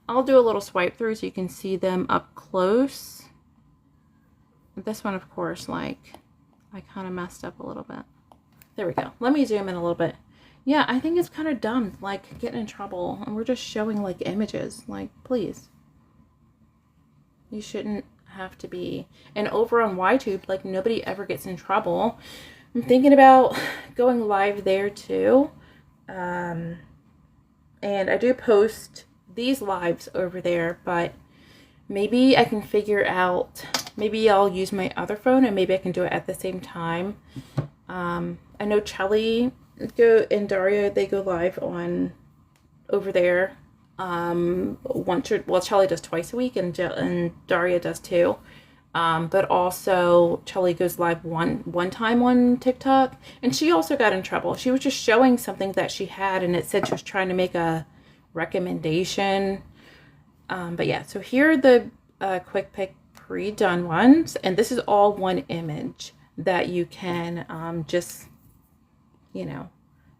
[SPEAKER 1] I'll do a little swipe through so you can see them up close. This one, of course, like, I kind of messed up a little bit. There we go. Let me zoom in a little bit. Yeah, I think it's kind of dumb, like, getting in trouble. And we're just showing, like, images. Like, please. You shouldn't have to be. And over on YTube, like, nobody ever gets in trouble. I'm thinking about going live there, too. And I do post these lives over there, but maybe I can figure out, maybe I'll use my other phone and maybe I can do it at the same time. I know Chelly and Daria, they go live on over there once or, well, Chelly does twice a week and Daria does too. But also Chelly goes live one time on TikTok, and she also got in trouble. She was just showing something that she had, and it said she was trying to make a recommendation. But yeah, so here are the quick pick pre-done ones, and this is all one image. that you can just, you know,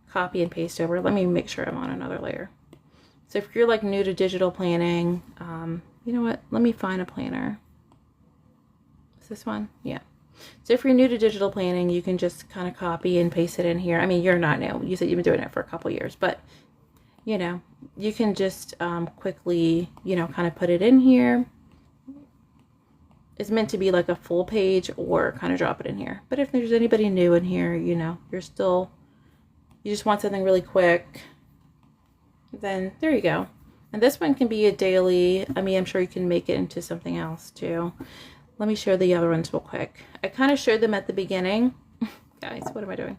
[SPEAKER 1] copy and paste over. Let me make sure I'm on another layer. So if you're like new to digital planning, you know what? Let me find a planner. Is this one? Yeah. So if you're new to digital planning, you can just kind of copy and paste it in here. I mean, you're not new. You said you've been doing it for a couple years, but you know, you can just quickly, you know, kind of put it in here. It's meant to be like a full page, or kind of drop it in here. But if there's anybody new in here, you know, you just want something really quick, then there you go. And this one can be a daily. I mean, I'm sure you can make it into something else too. Let me show the other ones real quick. I kind of showed them at the beginning. Guys, what am I doing?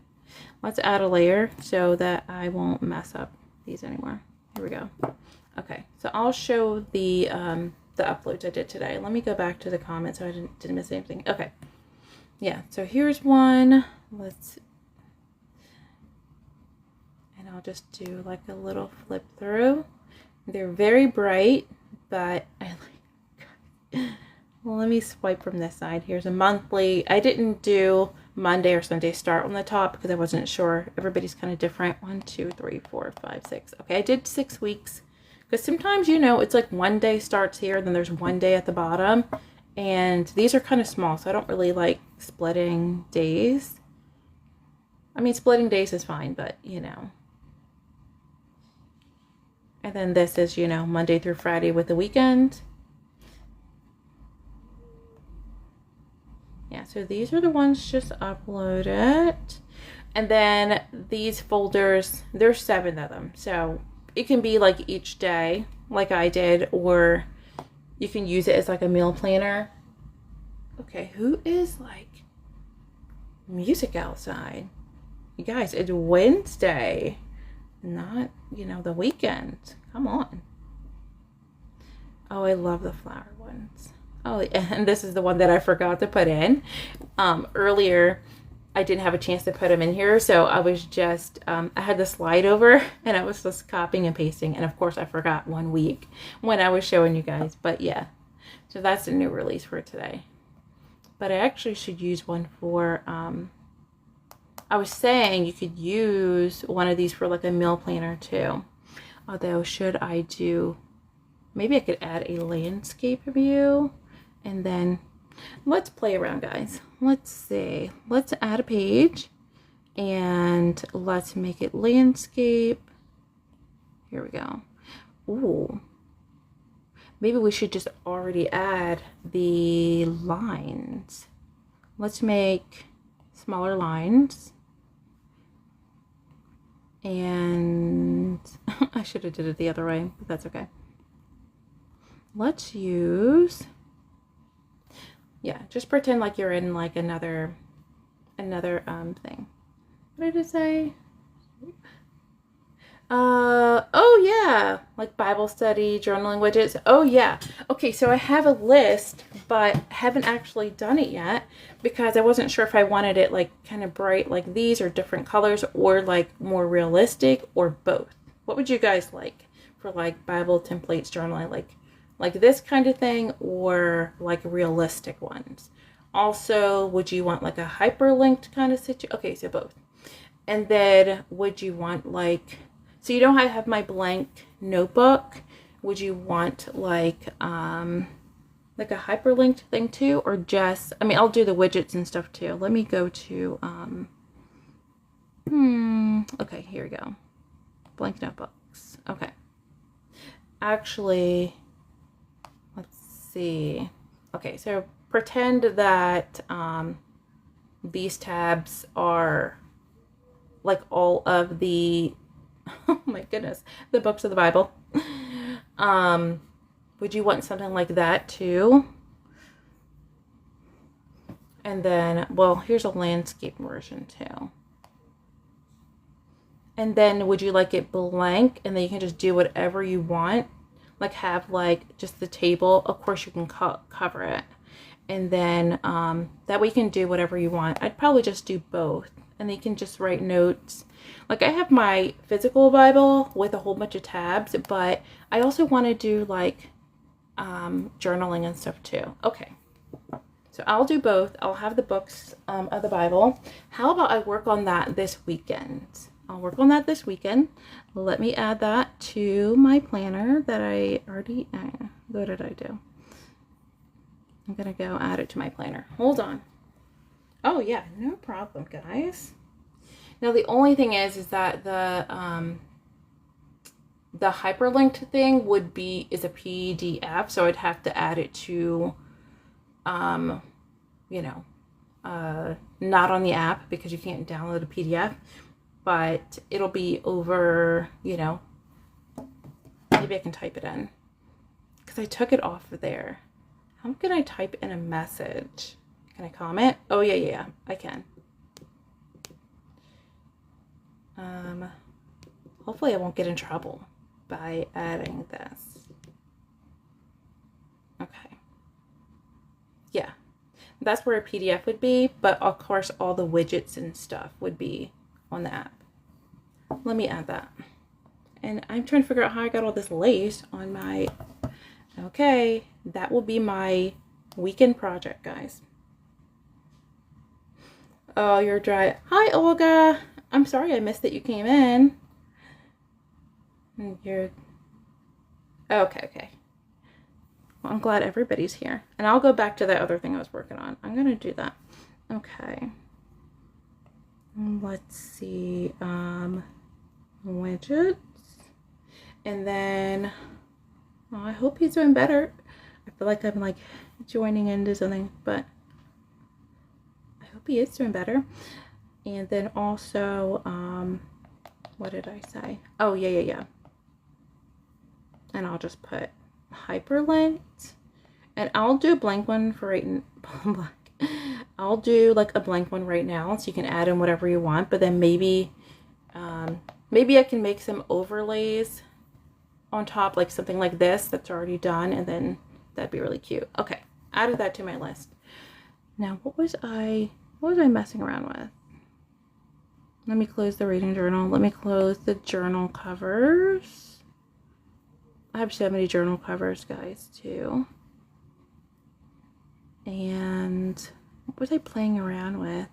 [SPEAKER 1] Let's add a layer so that I won't mess up these anymore. Here we go. Okay, so I'll show the uploads I did today. Let me go back to the comments so I didn't miss anything. Okay, yeah, so here's one. And I'll just do like a little flip through. They're very bright, but I like. Well, let me swipe from this side. Here's a monthly. I didn't do Monday or Sunday start on the top because I wasn't sure. Everybody's kind of different. 1, 2, 3, 4, 5, 6. Okay, I did 6 weeks because sometimes, you know, it's like one day starts here, then there's one day at the bottom, and these are kind of small, so I don't really like splitting days. I mean, splitting days is fine, but you know. And then this is, you know, Monday through Friday with the weekend. Yeah, so these are the ones just uploaded. And then these folders, there's 7 of them. So it can be like each day, like I did, or you can use it as like a meal planner. Okay, who is like music outside? You guys, it's Wednesday, not, you know, the weekend. Come on. Oh, I love the flower ones. Oh, and this is the one that I forgot to put in. Earlier, I didn't have a chance to put them in here, so I was just, I had the slide over, and I was just copying and pasting, and of course I forgot 1 week when I was showing you guys, but yeah. So that's the new release for today. But I actually should use one for, I was saying you could use one of these for like a meal planner too. Although, should I do, maybe I could add a landscape view. And then let's play around, guys. Let's see. Let's add a page and let's make it landscape. Here we go. Ooh. Maybe we should just already add the lines. Let's make smaller lines. And I should have did it the other way, but that's okay. Let's use, yeah, just pretend like you're in like another thing. What did it say? Oh yeah, like Bible study, journaling widgets. Oh yeah. Okay, so I have a list, but haven't actually done it yet because I wasn't sure if I wanted it like kind of bright like these, or different colors, or like more realistic, or both. What would you guys like for like Bible templates, journaling, like this kind of thing, or like realistic ones? Also, would you want like a hyperlinked kind of situation? Okay, so both. And then would you want like, so you don't have my blank notebook, would you want like a hyperlinked thing too, or just, I mean, I'll do the widgets and stuff too. Let me go to, okay, here we go. Blank notebooks. Okay. Actually, let's see. Okay, so pretend that these tabs are like all of the, oh my goodness, the books of the Bible. Would you want something like that too? And then, well, here's a landscape version too. And then would you like it blank, and then you can just do whatever you want? Like have like just the table. Of course you can cover it. And then that way you can do whatever you want. I'd probably just do both. And then you can just write notes. Like I have my physical Bible with a whole bunch of tabs, but I also want to do like journaling and stuff too. Okay. So I'll do both. I'll have the books of the Bible. How about I work on that this weekend? I'll work on that this weekend. Let me add that to my planner that I already, what did I do? I'm going to go add it to my planner. Hold on. Oh yeah, no problem, guys. Now the only thing is that the hyperlinked thing is a PDF, so I'd have to add it to, you know, not on the app because you can't download a PDF, but it'll be over, you know, maybe I can type it in because I took it off of there. How can I type in a message? Can I comment? Oh yeah, I can. Hopefully I won't get in trouble by adding this. Okay. Yeah, that's where a PDF would be, but of course all the widgets and stuff would be on the app. Let me add that. And I'm trying to figure out how I got all this lace on my, okay, that will be my weekend project, guys. Oh, you're dry. Hi, Olga. I'm sorry I missed that you came in. You're, okay. Well, I'm glad everybody's here. And I'll go back to that other thing I was working on. I'm going to do that. Okay. Let's see. Widgets. And then, oh, I hope he's doing better. I feel like I'm like joining into something, but I hope he is doing better. And then also, what did I say? Oh, yeah. And I'll just put hyperlinked. And I'll do a blank one for right now. I'll do like a blank one right now, so you can add in whatever you want. But then maybe I can make some overlays on top, like something like this that's already done, and then that'd be really cute. Okay, added that to my list. Now, what was I messing around with? Let me close the reading journal. Let me close the journal covers. I have so many journal covers, guys, too. And what was I playing around with?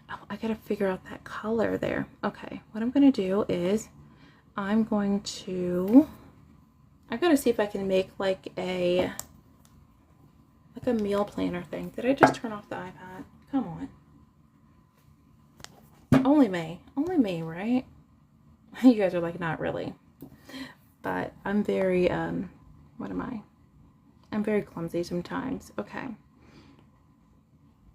[SPEAKER 1] Oh, I gotta figure out that color there. Okay, what I'm gonna do is I'm gonna see if I can make like a meal planner thing. Did I just turn off the iPad? Come on. Only me, right? You guys are like, not really. But I'm very, what am I? I'm very clumsy sometimes. Okay.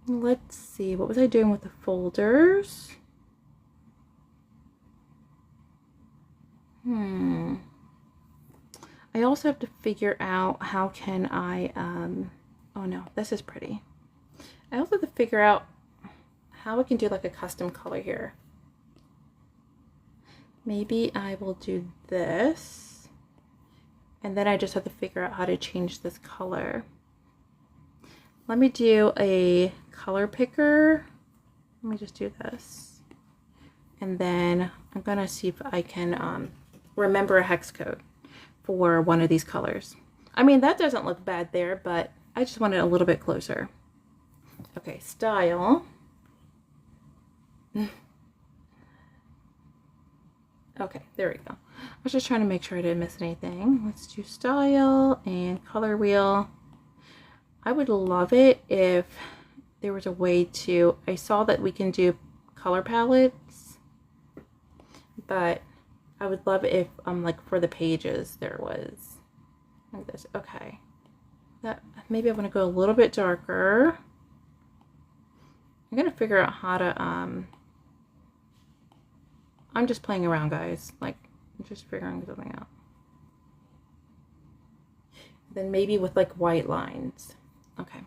[SPEAKER 1] Let's see, what was I doing with the folders? I also have to figure out how can I, oh no, this is pretty. I also have to figure out how I can do like a custom color here. Maybe I will do this, and then I just have to figure out how to change this color. Let me do a color picker. Let me just do this. And then I'm gonna see if I can remember a hex code for one of these colors. I mean, that doesn't look bad there, but I just want it a little bit closer. Okay, style. Okay, there we go. I was just trying to make sure I didn't miss anything. Let's do style and color wheel. I would love it if there was a way to, I saw that we can do color palettes, but I would love if like for the pages there was like this. Okay, that maybe I want to go a little bit darker. I'm gonna figure out how to I'm just playing around, guys, like I'm just figuring something out. Then maybe with like white lines. Okay.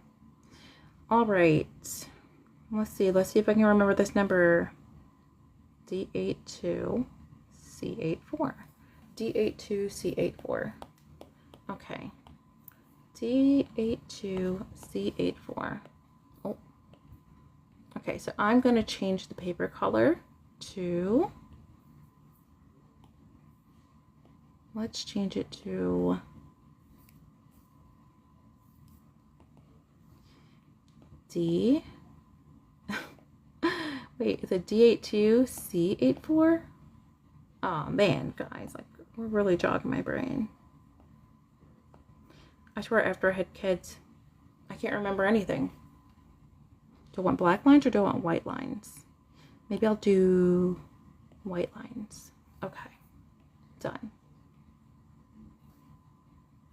[SPEAKER 1] All right. Let's see if I can remember this number. D82 C84. D82 C84. Okay. D82 C84. Oh. Okay, so I'm going to change the paper color to, let's change it to D. Wait, is it D82, C84? Oh man, guys, like we're really jogging my brain. I swear after I had kids, I can't remember anything. Do I want black lines or do I want white lines? Maybe I'll do white lines. Okay, done.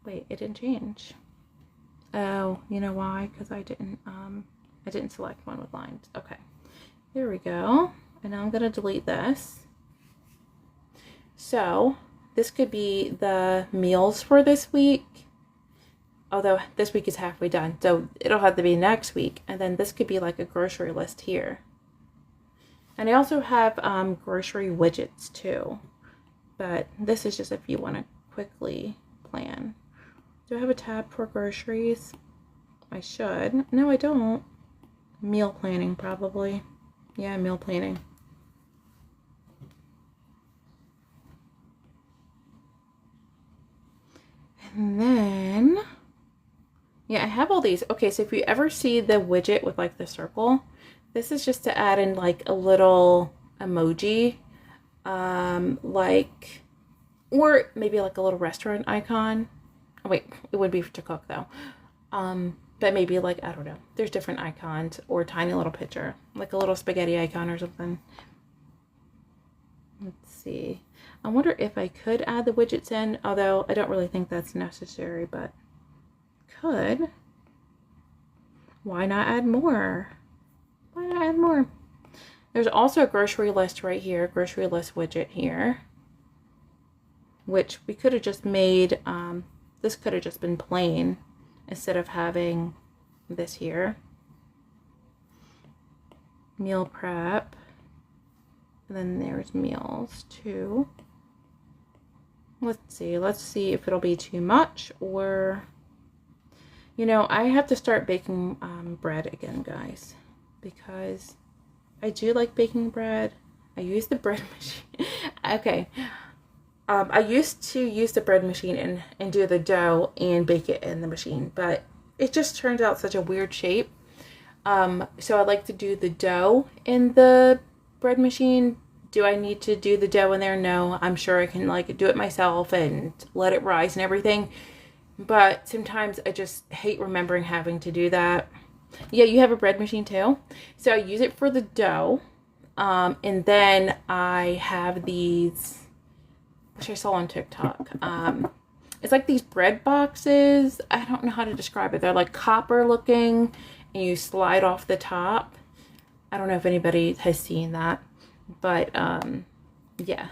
[SPEAKER 1] Wait, it didn't change. Oh, you know why? Because I didn't select one with lines. Okay, there we go. And now I'm gonna delete this. So this could be the meals for this week. Although this week is halfway done, so it'll have to be next week. And then this could be like a grocery list here. And I also have grocery widgets too. But this is just if you want to quickly plan. Do I have a tab for groceries? I should. No, I don't. Meal planning, probably. Yeah, meal planning. And then, yeah, I have all these. Okay, so if you ever see the widget with like the circle, this is just to add in like a little emoji, like, or maybe like a little restaurant icon. Oh, wait, it would be to cook though. But maybe like, I don't know, there's different icons or tiny little picture, like a little spaghetti icon or something. Let's see. I wonder if I could add the widgets in, although I don't really think that's necessary, but could. Why not add more? Why not add more? There's also a grocery list right here, grocery list widget here, which we could have just made, this could have just been plain instead of having this here. Meal prep. And then there's meals too. Let's see if it'll be too much or, you know, I have to start baking bread again, guys, because I do like baking bread. I use the bread machine. Okay. I used to use the bread machine and do the dough and bake it in the machine, but it just turned out such a weird shape. So I like to do the dough in the bread machine. Do I need to do the dough in there? No, I'm sure I can like do it myself and let it rise and everything. But sometimes I just hate remembering having to do that. Yeah, you have a bread machine too. So I use it for the dough. And then I have these, which I saw on TikTok. It's like these bread boxes. I don't know how to describe it. They're like copper looking and you slide off the top. I don't know if anybody has seen that. But yeah.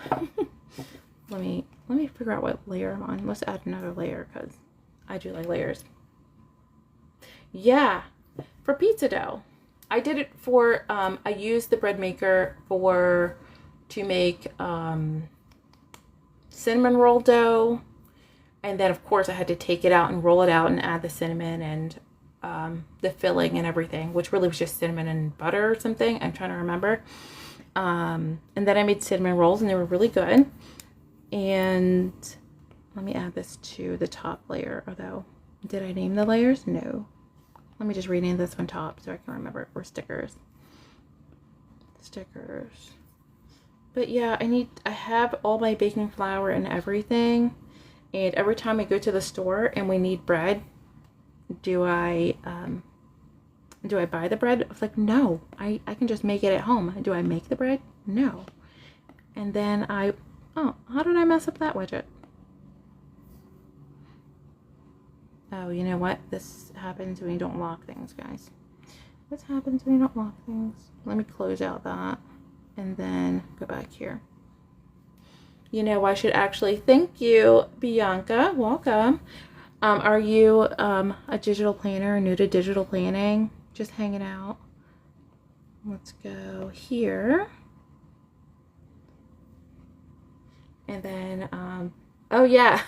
[SPEAKER 1] let me figure out what layer I'm on. Let's add another layer because I do like layers. Yeah, for pizza dough. I did it for I used the bread maker to make cinnamon roll dough, and then of course I had to take it out and roll it out and add the cinnamon and the filling and everything, which really was just cinnamon and butter or something. I'm trying to remember. And then I made cinnamon rolls and they were really good. And let me add this to the top layer. Although, did I name the layers? No. Let me just rename this one top so I can remember. Or stickers. Stickers. But yeah, I have all my baking flour and everything. And every time I go to the store and we need bread, do I buy the bread? I was like, no, I can just make it at home. Do I make the bread? No. And then oh, how did I mess up that widget? Oh, you know what? This happens when you don't lock things, guys. This happens when you don't lock things. Let me close out that and then go back here. You know, I should actually thank you, Bianca. Welcome. Are you a digital planner, new to digital planning? Just hanging out. Let's go here. And then, oh yeah.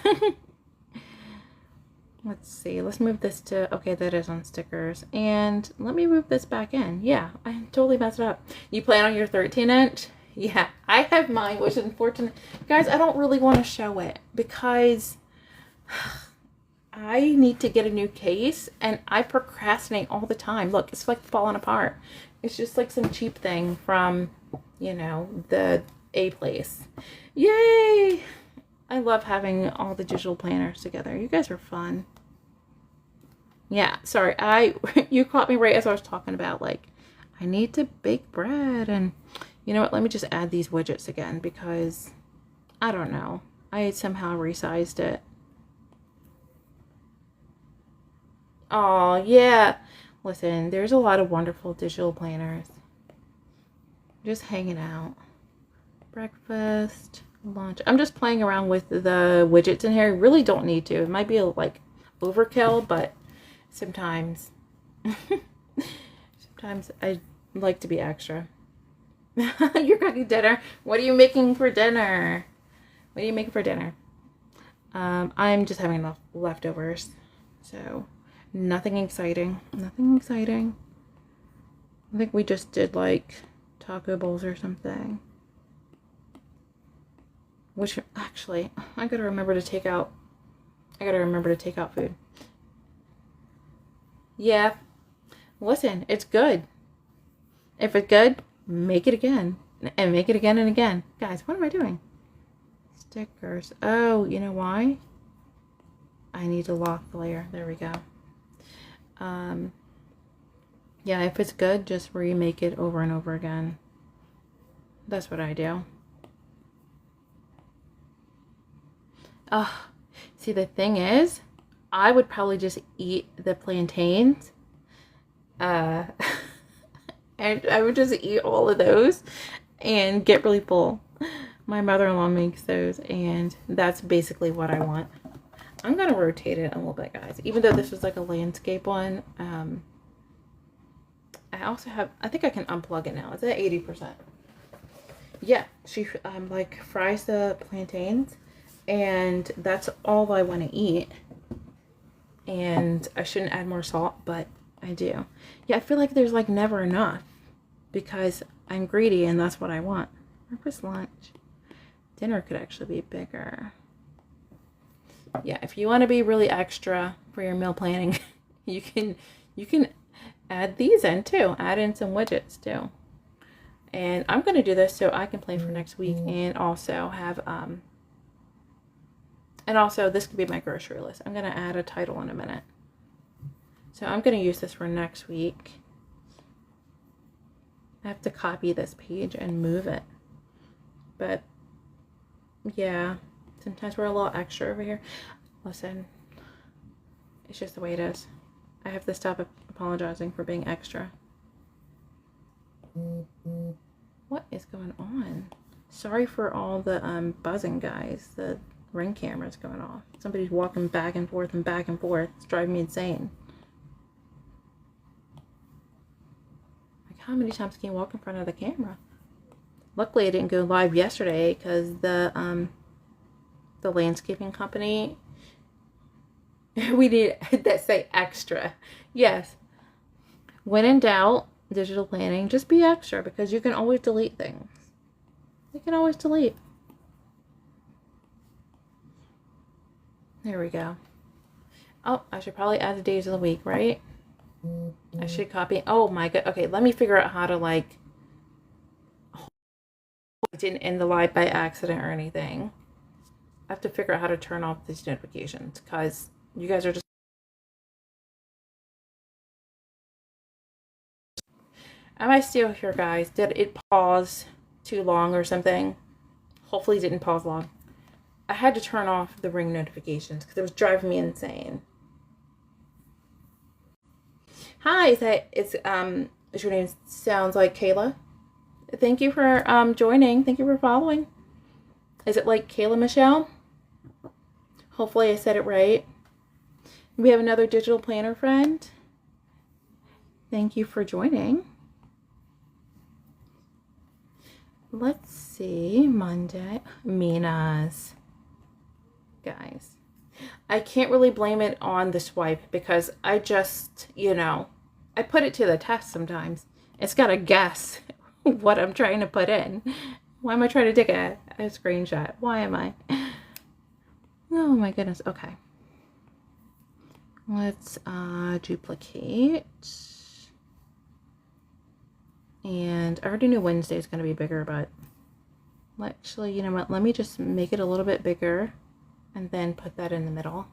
[SPEAKER 1] Let's see. Let's move this to, okay, that is on stickers. And let me move this back in. Yeah, I totally messed it up. You plan on your 13-inch? Yeah, I have mine, which is unfortunate. Guys, I don't really want to show it because I need to get a new case and I procrastinate all the time. Look, it's like falling apart. It's just like some cheap thing from, you know, the A place. Yay! I love having all the digital planners together. You guys are fun. Yeah, sorry. You caught me right as I was talking about, like, I need to bake bread. And you know what? Let me just add these widgets again because I don't know. I somehow resized it. Oh, yeah. Listen, there's a lot of wonderful digital planners. Just hanging out. Breakfast, lunch. I'm just playing around with the widgets in here. I really don't need to. It might be like overkill, but sometimes I like to be extra. You're cooking dinner. What are you making for dinner? What are you making for dinner? I'm just having enough leftovers. So nothing exciting. Nothing exciting. I think we just did like taco bowls or something. Which actually, I gotta remember to take out food. Yeah. Listen, it's good. If it's good, make it again. And make it again and again. Guys, what am I doing? Stickers. Oh, you know why? I need to lock the layer. There we go. Yeah, if it's good, just remake it over and over again. That's what I do. See, the thing is, I would probably just eat the plantains. And I would just eat all of those and get really full. My mother-in-law makes those, and that's basically what I want. I'm going to rotate it a little bit, guys. Even though this is like a landscape one, I also have, I think I can unplug it now. It's at 80%. Yeah, she like fries the plantains, and that's all I want to eat. And I shouldn't add more salt, but I do. Yeah, I feel like there's like never enough because I'm greedy and that's what I want. Breakfast, lunch. Dinner could actually be bigger. Yeah, if you want to be really extra for your meal planning, you can add these in too. Add in some widgets too. And I'm going to do this so I can plan for next week and also have and also this could be my grocery list. I'm going to add a title in a minute. So I'm going to use this for next week. I have to copy this page and move it. But yeah, sometimes we're a little extra over here. Listen, it's just the way it is. I have to stop apologizing for being extra. What is going on? Sorry for all the buzzing, guys. The Ring camera's going off. Somebody's walking back and forth and back and forth. It's driving me insane. Like, how many times can you walk in front of the camera? Luckily, I didn't go live yesterday because the landscaping company, we need that say extra. Yes. When in doubt, digital planning, just be extra because you can always delete things. You can always delete. There we go. Oh, I should probably add the days of the week, right? I should copy. Oh my god. Okay, let me figure out how to like. I didn't end the live by accident or anything. I have to figure out how to turn off these notifications because you guys are just. Am I still here, guys? Did it pause too long or something? Hopefully it didn't pause long. I had to turn off the Ring notifications because it was driving me insane. Hi, is your name sounds like Kayla? Thank you for joining. Thank you for following. Is it like Kayla Michelle? Hopefully I said it right. We have another digital planner friend. Thank you for joining. Let's see, Monday, Mina's. Guys, I can't really blame it on the swipe because I just, you know, I put it to the test sometimes. It's got to guess what I'm trying to put in. Why am I trying to take a screenshot? Why am I? Oh my goodness. Okay. Let's duplicate. And I already knew Wednesday is going to be bigger, but actually, you know what? Let me just make it a little bit bigger and then put that in the middle.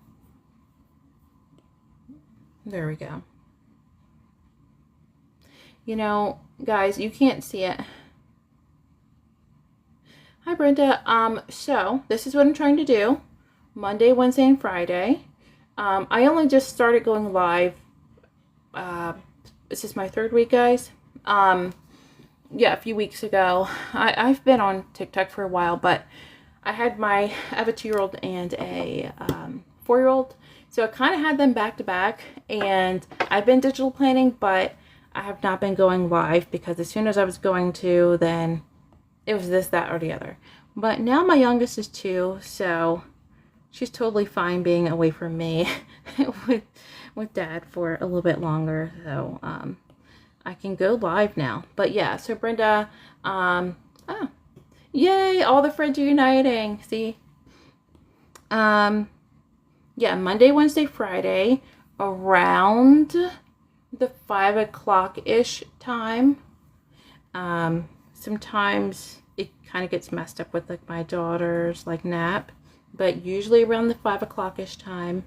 [SPEAKER 1] There we go. You know, guys, you can't see it. Hi, Brenda. So this is what I'm trying to do. Monday, Wednesday, and Friday. I only just started going live. This is my 3rd week, guys. Yeah, a few weeks ago. I've been on TikTok for a while, but I have a 2-year-old and a 4-year-old. So I kind of had them back to back, and I've been digital planning, but I have not been going live because as soon as I was going to, then it was this, that, or the other. But now my youngest is 2, so she's totally fine being away from me with Dad for a little bit longer. So I can go live now. But yeah, so Brenda, yay, all the friends are uniting. See? Yeah, Monday, Wednesday, Friday, around the 5 o'clock-ish time. Sometimes it kind of gets messed up with like my daughter's like nap, but usually around the 5 o'clock-ish time.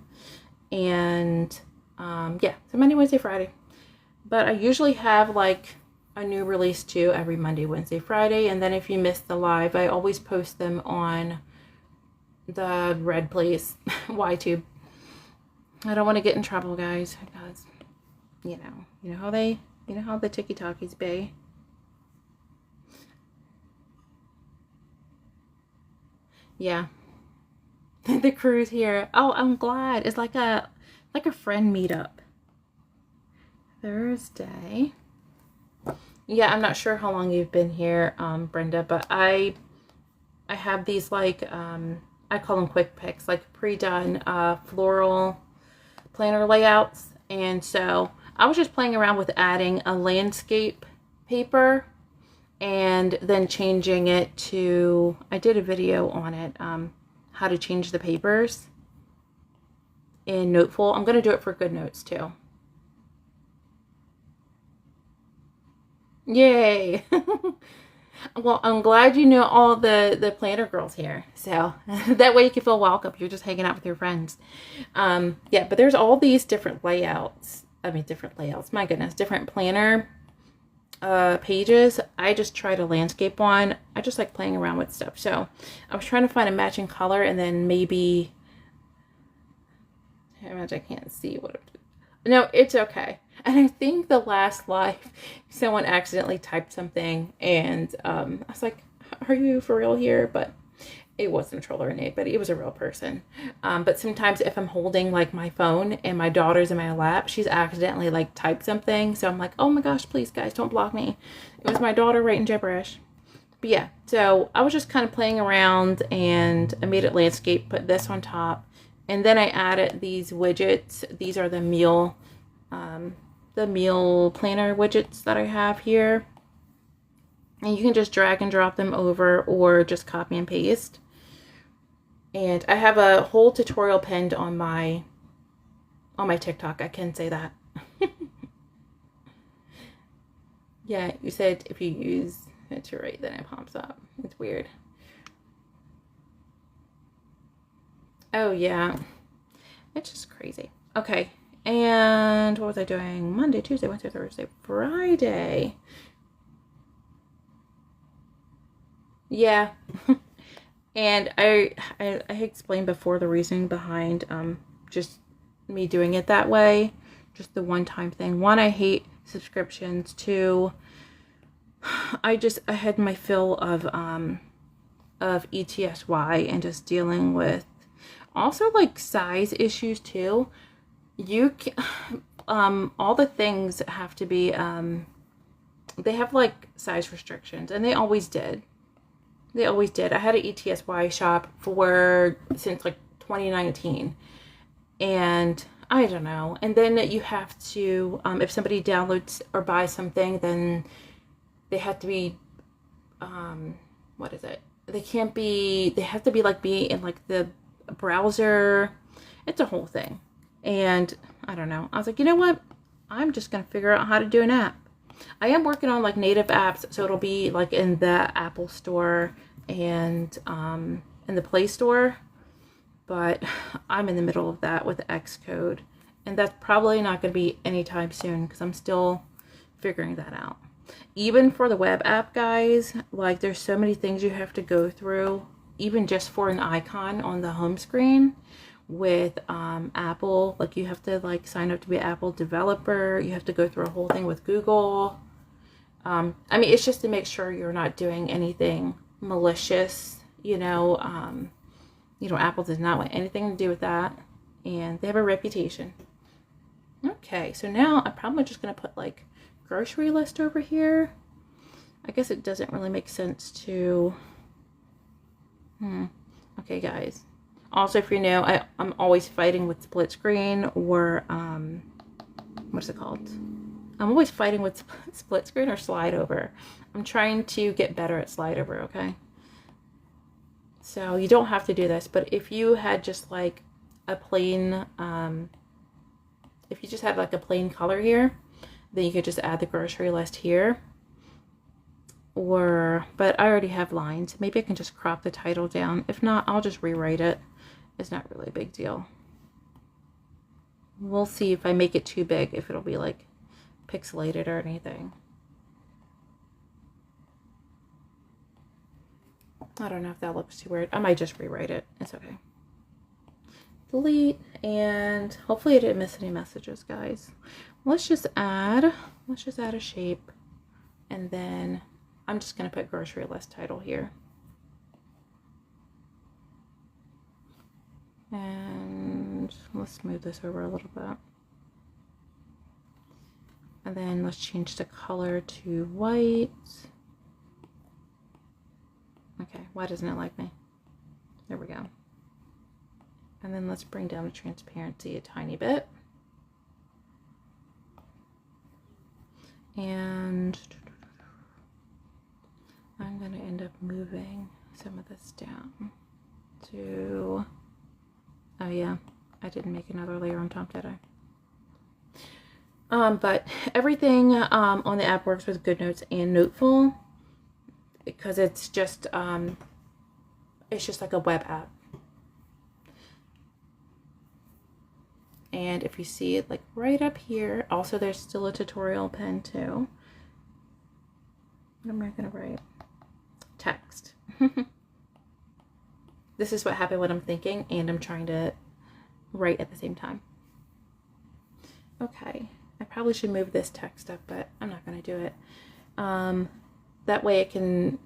[SPEAKER 1] And yeah, so Monday, Wednesday, Friday. But I usually have like a new release too every Monday, Wednesday, Friday. And then if you miss the live, I always post them on the red place, YTube. I don't want to get in trouble, guys, because you know how the TikTokies be. Yeah. The crew's here. Oh, I'm glad. It's like a friend meetup. Thursday. Yeah, I'm not sure how long you've been here, Brenda, but I have these like I call them quick picks, like pre-done floral planner layouts. And so I was just playing around with adding a landscape paper and then changing it to, I did a video on it, how to change the papers in Noteful. I'm going to do it for GoodNotes too. Yay! Well, I'm glad you know all the planner girls here. So that way you can feel welcome. You're just hanging out with your friends. Yeah, but there's all these different layouts. Different layouts. My goodness, different planner pages. I just tried a landscape one. I just like playing around with stuff. So I was trying to find a matching color, and then maybe I can't see what it, no, it's okay. And I think the last live, someone accidentally typed something, and I was like, are you for real here? But it wasn't a troll or anybody. It was a real person. But sometimes if I'm holding like my phone and my daughter's in my lap, she's accidentally like typed something. So I'm like, oh my gosh, please guys, don't block me. It was my daughter writing gibberish. But yeah, so I was just kind of playing around, and I made it landscape, put this on top. And then I added these widgets. These are the meal planner widgets that I have here. And you can just drag and drop them over or just copy and paste. And I have a whole tutorial pinned on my TikTok. I can say that. Yeah, you said if you use it to write, then it pops up. It's weird. Oh, yeah. It's just crazy. Okay. And what was I doing? Monday, Tuesday, Wednesday, Thursday, Friday. Yeah. And I explained before the reasoning behind just me doing it that way. Just the one-time thing. One, I hate subscriptions. Two, I had my fill of ETSY and just dealing with also like size issues too. You can, all the things have to be they have like size restrictions, and they always did. They always did. I had an ETSY shop since like 2019, and I don't know. And then you have to, if somebody downloads or buys something, then they have to be, what is it? They have to be in like the browser. It's a whole thing. And I don't know. I was like, you know what? I'm just going to figure out how to do an app. I am working on like native apps, so it'll be like in the Apple Store and in the Play Store. But I'm in the middle of that with Xcode. And that's probably not going to be anytime soon because I'm still figuring that out. Even for the web app, guys, like there's so many things you have to go through, even just for an icon on the home screen with Apple. Like you have to like sign up to be an Apple developer. You have to go through a whole thing with Google. I mean, it's just to make sure you're not doing anything malicious, you know. Apple does not want anything to do with that, and they have a reputation. Okay, so now I'm probably just going to put like grocery list over here. I guess it doesn't really make sense to... Okay, guys. Also, if you know, I'm always fighting with split screen or, what's it called? I'm always fighting with split screen or slide over. I'm trying to get better at slide over, okay? So you don't have to do this, but if you had just like a plain, if you just had like a plain color here, then you could just add the grocery list here. But I already have lines. Maybe I can just crop the title down. If not, I'll just rewrite it. It's not really a big deal. We'll see if I make it too big, if it'll be like pixelated or anything. I don't know if that looks too weird. I might just rewrite it. It's okay. Delete, and hopefully I didn't miss any messages, guys. Let's just add a shape, and then I'm just going to put grocery list title here. And let's move this over a little bit. And then let's change the color to white. Okay, why doesn't it like me? There we go. And then let's bring down the transparency a tiny bit. And I'm going to end up moving some of this down to... Oh yeah, I didn't make another layer on top, did I? But everything on the app works with GoodNotes and Noteful because it's just like a web app. And if you see it like right up here, also there's still a tutorial pen too. What am I gonna write? Text. This is what happened when I'm thinking and I'm trying to write at the same time. Okay, I probably should move this text up, but I'm not gonna do it. That way I can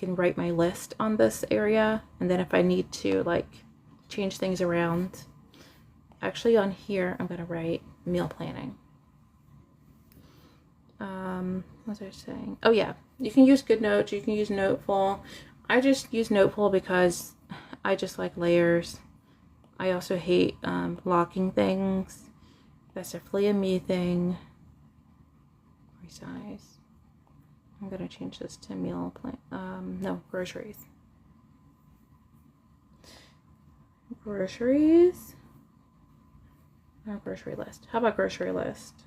[SPEAKER 1] write my list on this area, and then if I need to like change things around, actually on here I'm gonna write meal planning. What was I saying? Oh yeah, you can use GoodNotes, you can use Noteful. I just use Noteful because I just like layers. I also hate locking things. That's definitely a me thing. Resize. I'm gonna change this to meal plan. No, groceries. Groceries. Or grocery list. How about grocery list?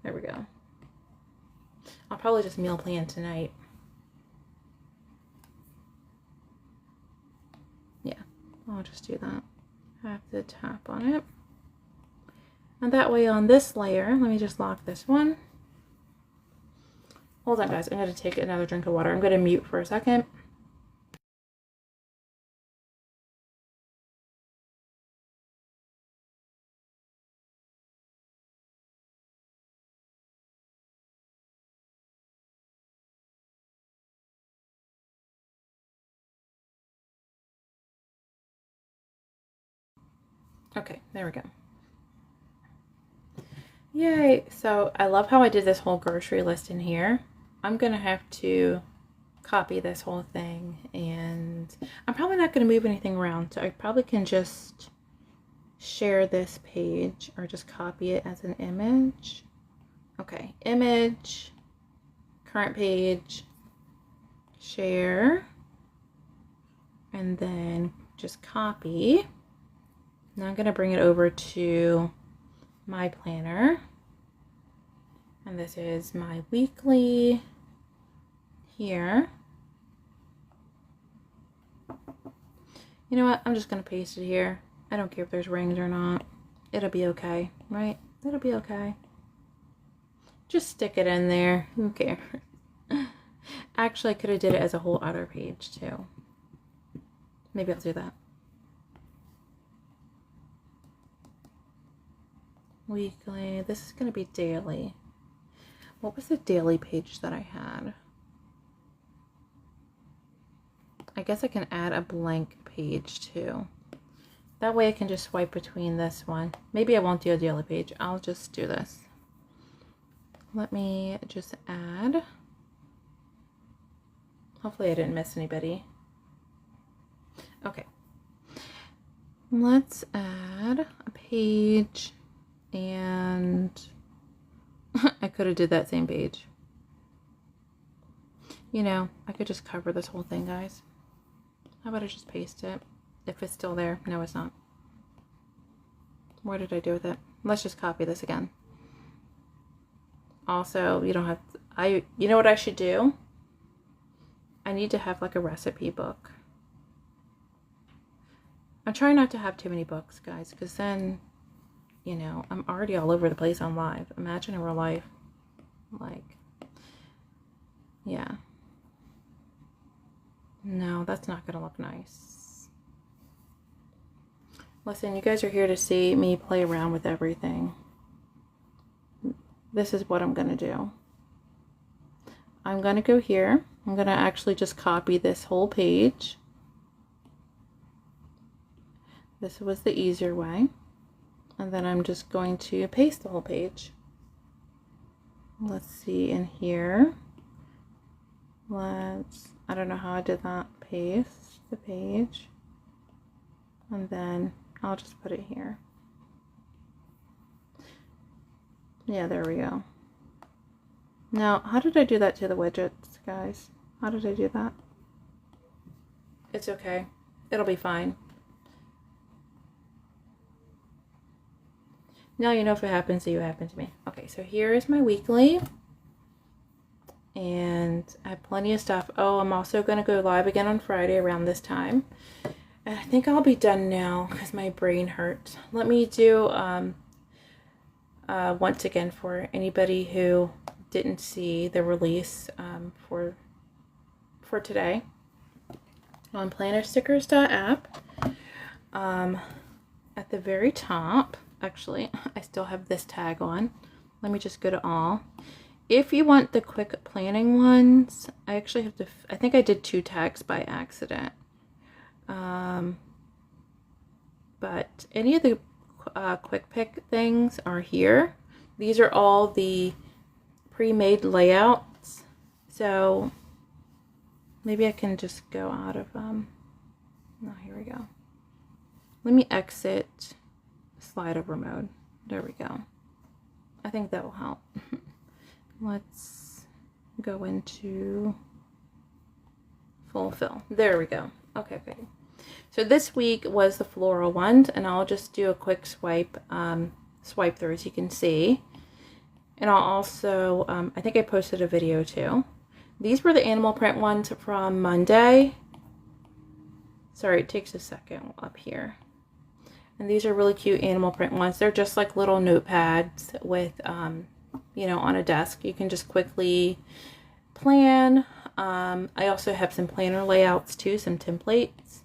[SPEAKER 1] There we go. I'll probably just meal plan tonight. Yeah, I'll just do that. I have to tap on it. And that way on this layer, let me just lock this one. Hold on, guys. I'm going to take another drink of water. I'm going to mute for a second. Okay, there we go. Yay! So I love how I did this whole grocery list in here. I'm going to have to copy this whole thing, and I'm probably not going to move anything around, so I probably can just share this page or just copy it as an image. Okay, image, current page, share, and then just copy. Now I'm going to bring it over to my planner. And this is my weekly here. You know what? I'm just going to paste it here. I don't care if there's rings or not. It'll be okay, right? It'll be okay. Just stick it in there. Who cares? Actually, I could have did it as a whole other page too. Maybe I'll do that. Weekly. This is going to be daily. What was the daily page that I had? I guess I can add a blank page too. That way I can just swipe between this one. Maybe I won't do a daily page. I'll just do this. Let me just add. Hopefully I didn't miss anybody. Okay. Let's add a page and I could have did that same page. You know, I could just cover this whole thing, guys. How about I just paste it? If it's still there. No, it's not. What did I do with it? Let's just copy this again. Also, you don't have to, you know what I should do? I need to have like a recipe book. I'm trying not to have too many books, guys, because then, you know, I'm already all over the place on live. Imagine in real life. Like, yeah. No, that's not gonna look nice. Listen, you guys are here to see me play around with everything. This is what I'm gonna do. I'm gonna go here. I'm gonna actually just copy this whole page. This was the easier way. And then I'm just going to paste the whole page. Let's see in here. I don't know how I did that. Paste the page. And then I'll just put it here. Yeah, there we go. Now, how did I do that to the widgets, guys? How did I do that? It's okay. It'll be fine. Now you know if it happens to you, it happened to me. Okay, so here is my weekly. And I have plenty of stuff. Oh, I'm also going to go live again on Friday around this time. And I think I'll be done now because my brain hurts. Let me do, once again, for anybody who didn't see the release for today on plannerstickers.app. At the very top, actually, I still have this tag on. Let me just go to all. If you want the quick planning ones, I actually have to, I think I did 2 tags by accident. But any of the quick pick things are here. These are all the pre-made layouts. So maybe I can just go out of no, here we go. Let me exit slide over mode. There we go. I think that will help. Let's go into fulfill. There we go. Okay, okay. So this week was the floral ones, and I'll just do a quick swipe through so you can see. And I'll also, I think I posted a video too. These were the animal print ones from Monday. Sorry, it takes a second up here. And these are really cute animal print ones. They're just like little notepads with, you know, on a desk. You can just quickly plan. I also have some planner layouts too, some templates.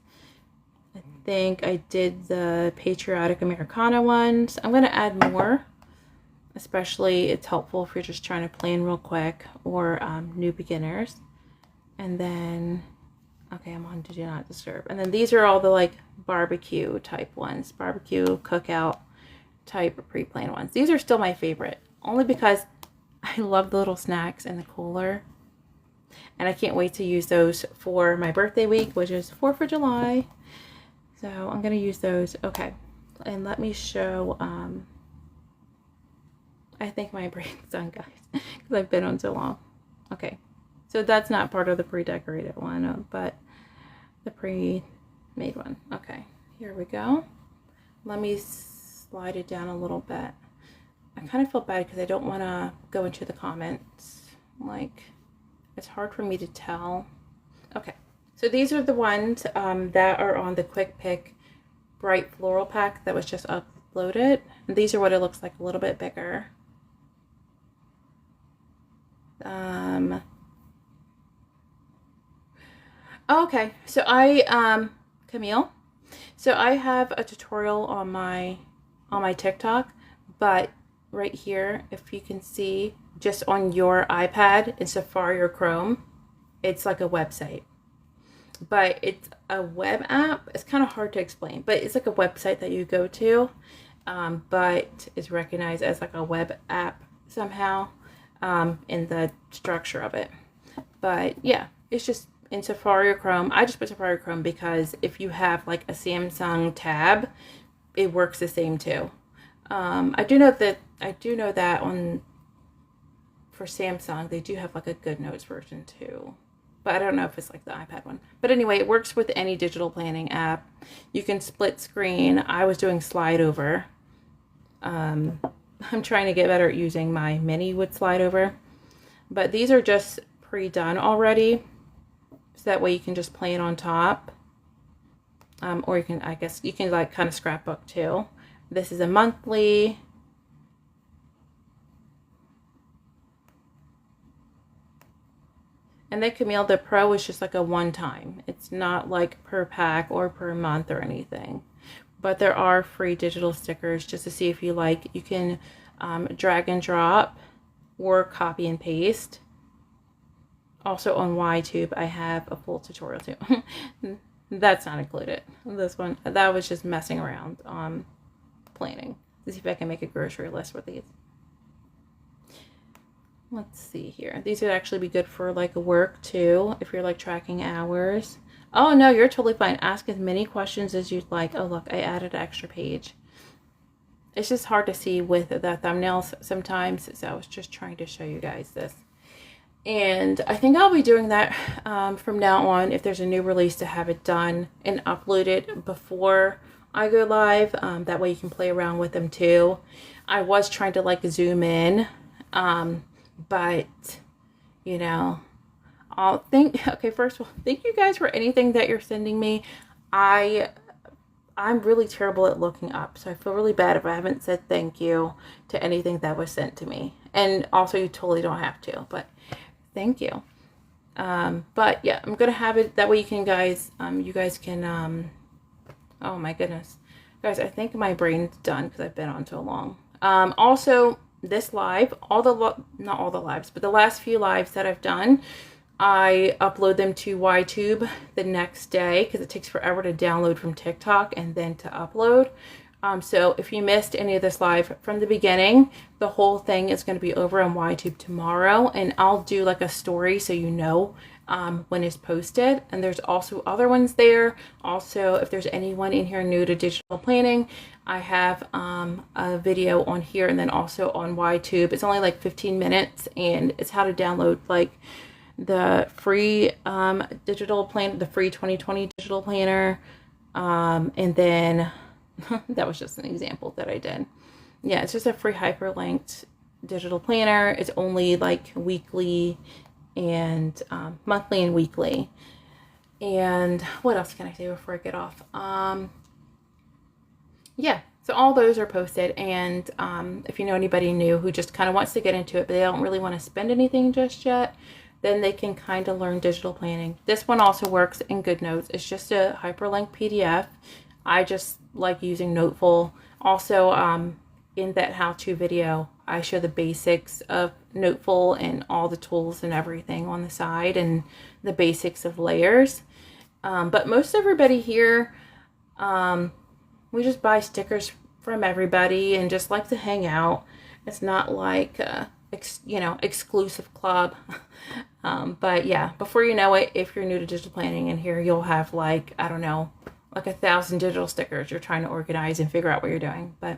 [SPEAKER 1] I think I did the Patriotic Americana ones. I'm going to add more. Especially, it's helpful if you're just trying to plan real quick or new beginners. And then, okay, I'm on Do Not Disturb. And then these are all the like barbecue type ones, barbecue cookout type pre-planned ones. These are still my favorite, only because I love the little snacks in the cooler. And I can't wait to use those for my birthday week, which is 4th of July. So I'm going to use those. Okay, and let me show, I think my brain's done, guys, because I've been on so long. Okay, so that's not part of the pre-decorated one, but the pre-made one. Okay, here we go. let me slide it down a little bit. I kind of feel bad because I don't want to go into the comments. Like, it's hard for me to tell. Okay, so these are the ones that are on the Quick Pick Bright Floral Pack that was just uploaded. And these are what it looks like, a little bit bigger. Okay, so Camille. So I have a tutorial on my TikTok, but right here, if you can see, just on your iPad in Safari or Chrome, it's like a website. But it's a web app. It's kind of hard to explain, but it's like a website that you go to, but it's recognized as like a web app somehow in the structure of it. But yeah, it's just in Safari or Chrome. I just put Safari or Chrome because if you have like a Samsung tab, it works the same too. I do know that on for Samsung they do have like a GoodNotes version too, but I don't know if it's like the iPad one. But anyway, it works with any digital planning app. You can split screen. I was doing slide over. I'm trying to get better at using my mini with slide over, but these are just pre-done already, so that way you can just plan on top, or you can, I guess you can like kind of scrapbook too. This is a monthly. And then Camille, the Pro is just like a one-time. It's not like per pack or per month or anything. But there are free digital stickers just to see if you like. You can drag and drop or copy and paste. Also on YTube, I have a full tutorial too. That's not included. This one, that was just messing around planning to see if I can make a grocery list with these. Let's see here. These would actually be good for like work too, if you're like tracking hours. Oh no, you're totally fine. Ask as many questions as you'd like. Oh look, I added an extra page. It's just hard to see with the thumbnails sometimes, so I was just trying to show you guys this. And I think I'll be doing that from now on, if there's a new release, to have it done and uploaded before I go live. That way you can play around with them too. I was trying to like zoom in, but you know, okay, first of all, thank you guys for anything that you're sending me. I'm really terrible at looking up, so I feel really bad if I haven't said thank you to anything that was sent to me. And also, you totally don't have to, but thank you. But yeah, I'm gonna have it that way you guys can oh my goodness, guys, I think my brain's done because I've been on so long. Also, this live, not all the lives, but the last few lives that I've done, I upload them to YTube the next day because it takes forever to download from TikTok and then to upload. So if you missed any of this live from the beginning, the whole thing is going to be over on YTube tomorrow, and I'll do like a story so you know when it's posted. And there's also other ones there. Also, if there's anyone in here new to digital planning, I have a video on here and then also on YTube. It's only like 15 minutes, and it's how to download like the free digital plan, the free 2020 digital planner, and then that was just an example that I did. Yeah, it's just a free hyperlinked digital planner. It's only like weekly and monthly and weekly. And what else can I say before I get off? Yeah, so all those are posted. And if you know anybody new who just kind of wants to get into it, but they don't really want to spend anything just yet, then they can kind of learn digital planning. This one also works in GoodNotes. It's just a hyperlinked PDF. I just like using Noteful. Also, in that how-to video, I show the basics of Noteful and all the tools and everything on the side and the basics of layers. But most everybody here, we just buy stickers from everybody and just like to hang out. It's not like exclusive club. But yeah, before you know it, if you're new to digital planning in here, you'll have like, I don't know, like 1,000 digital stickers you're trying to organize and figure out what you're doing. But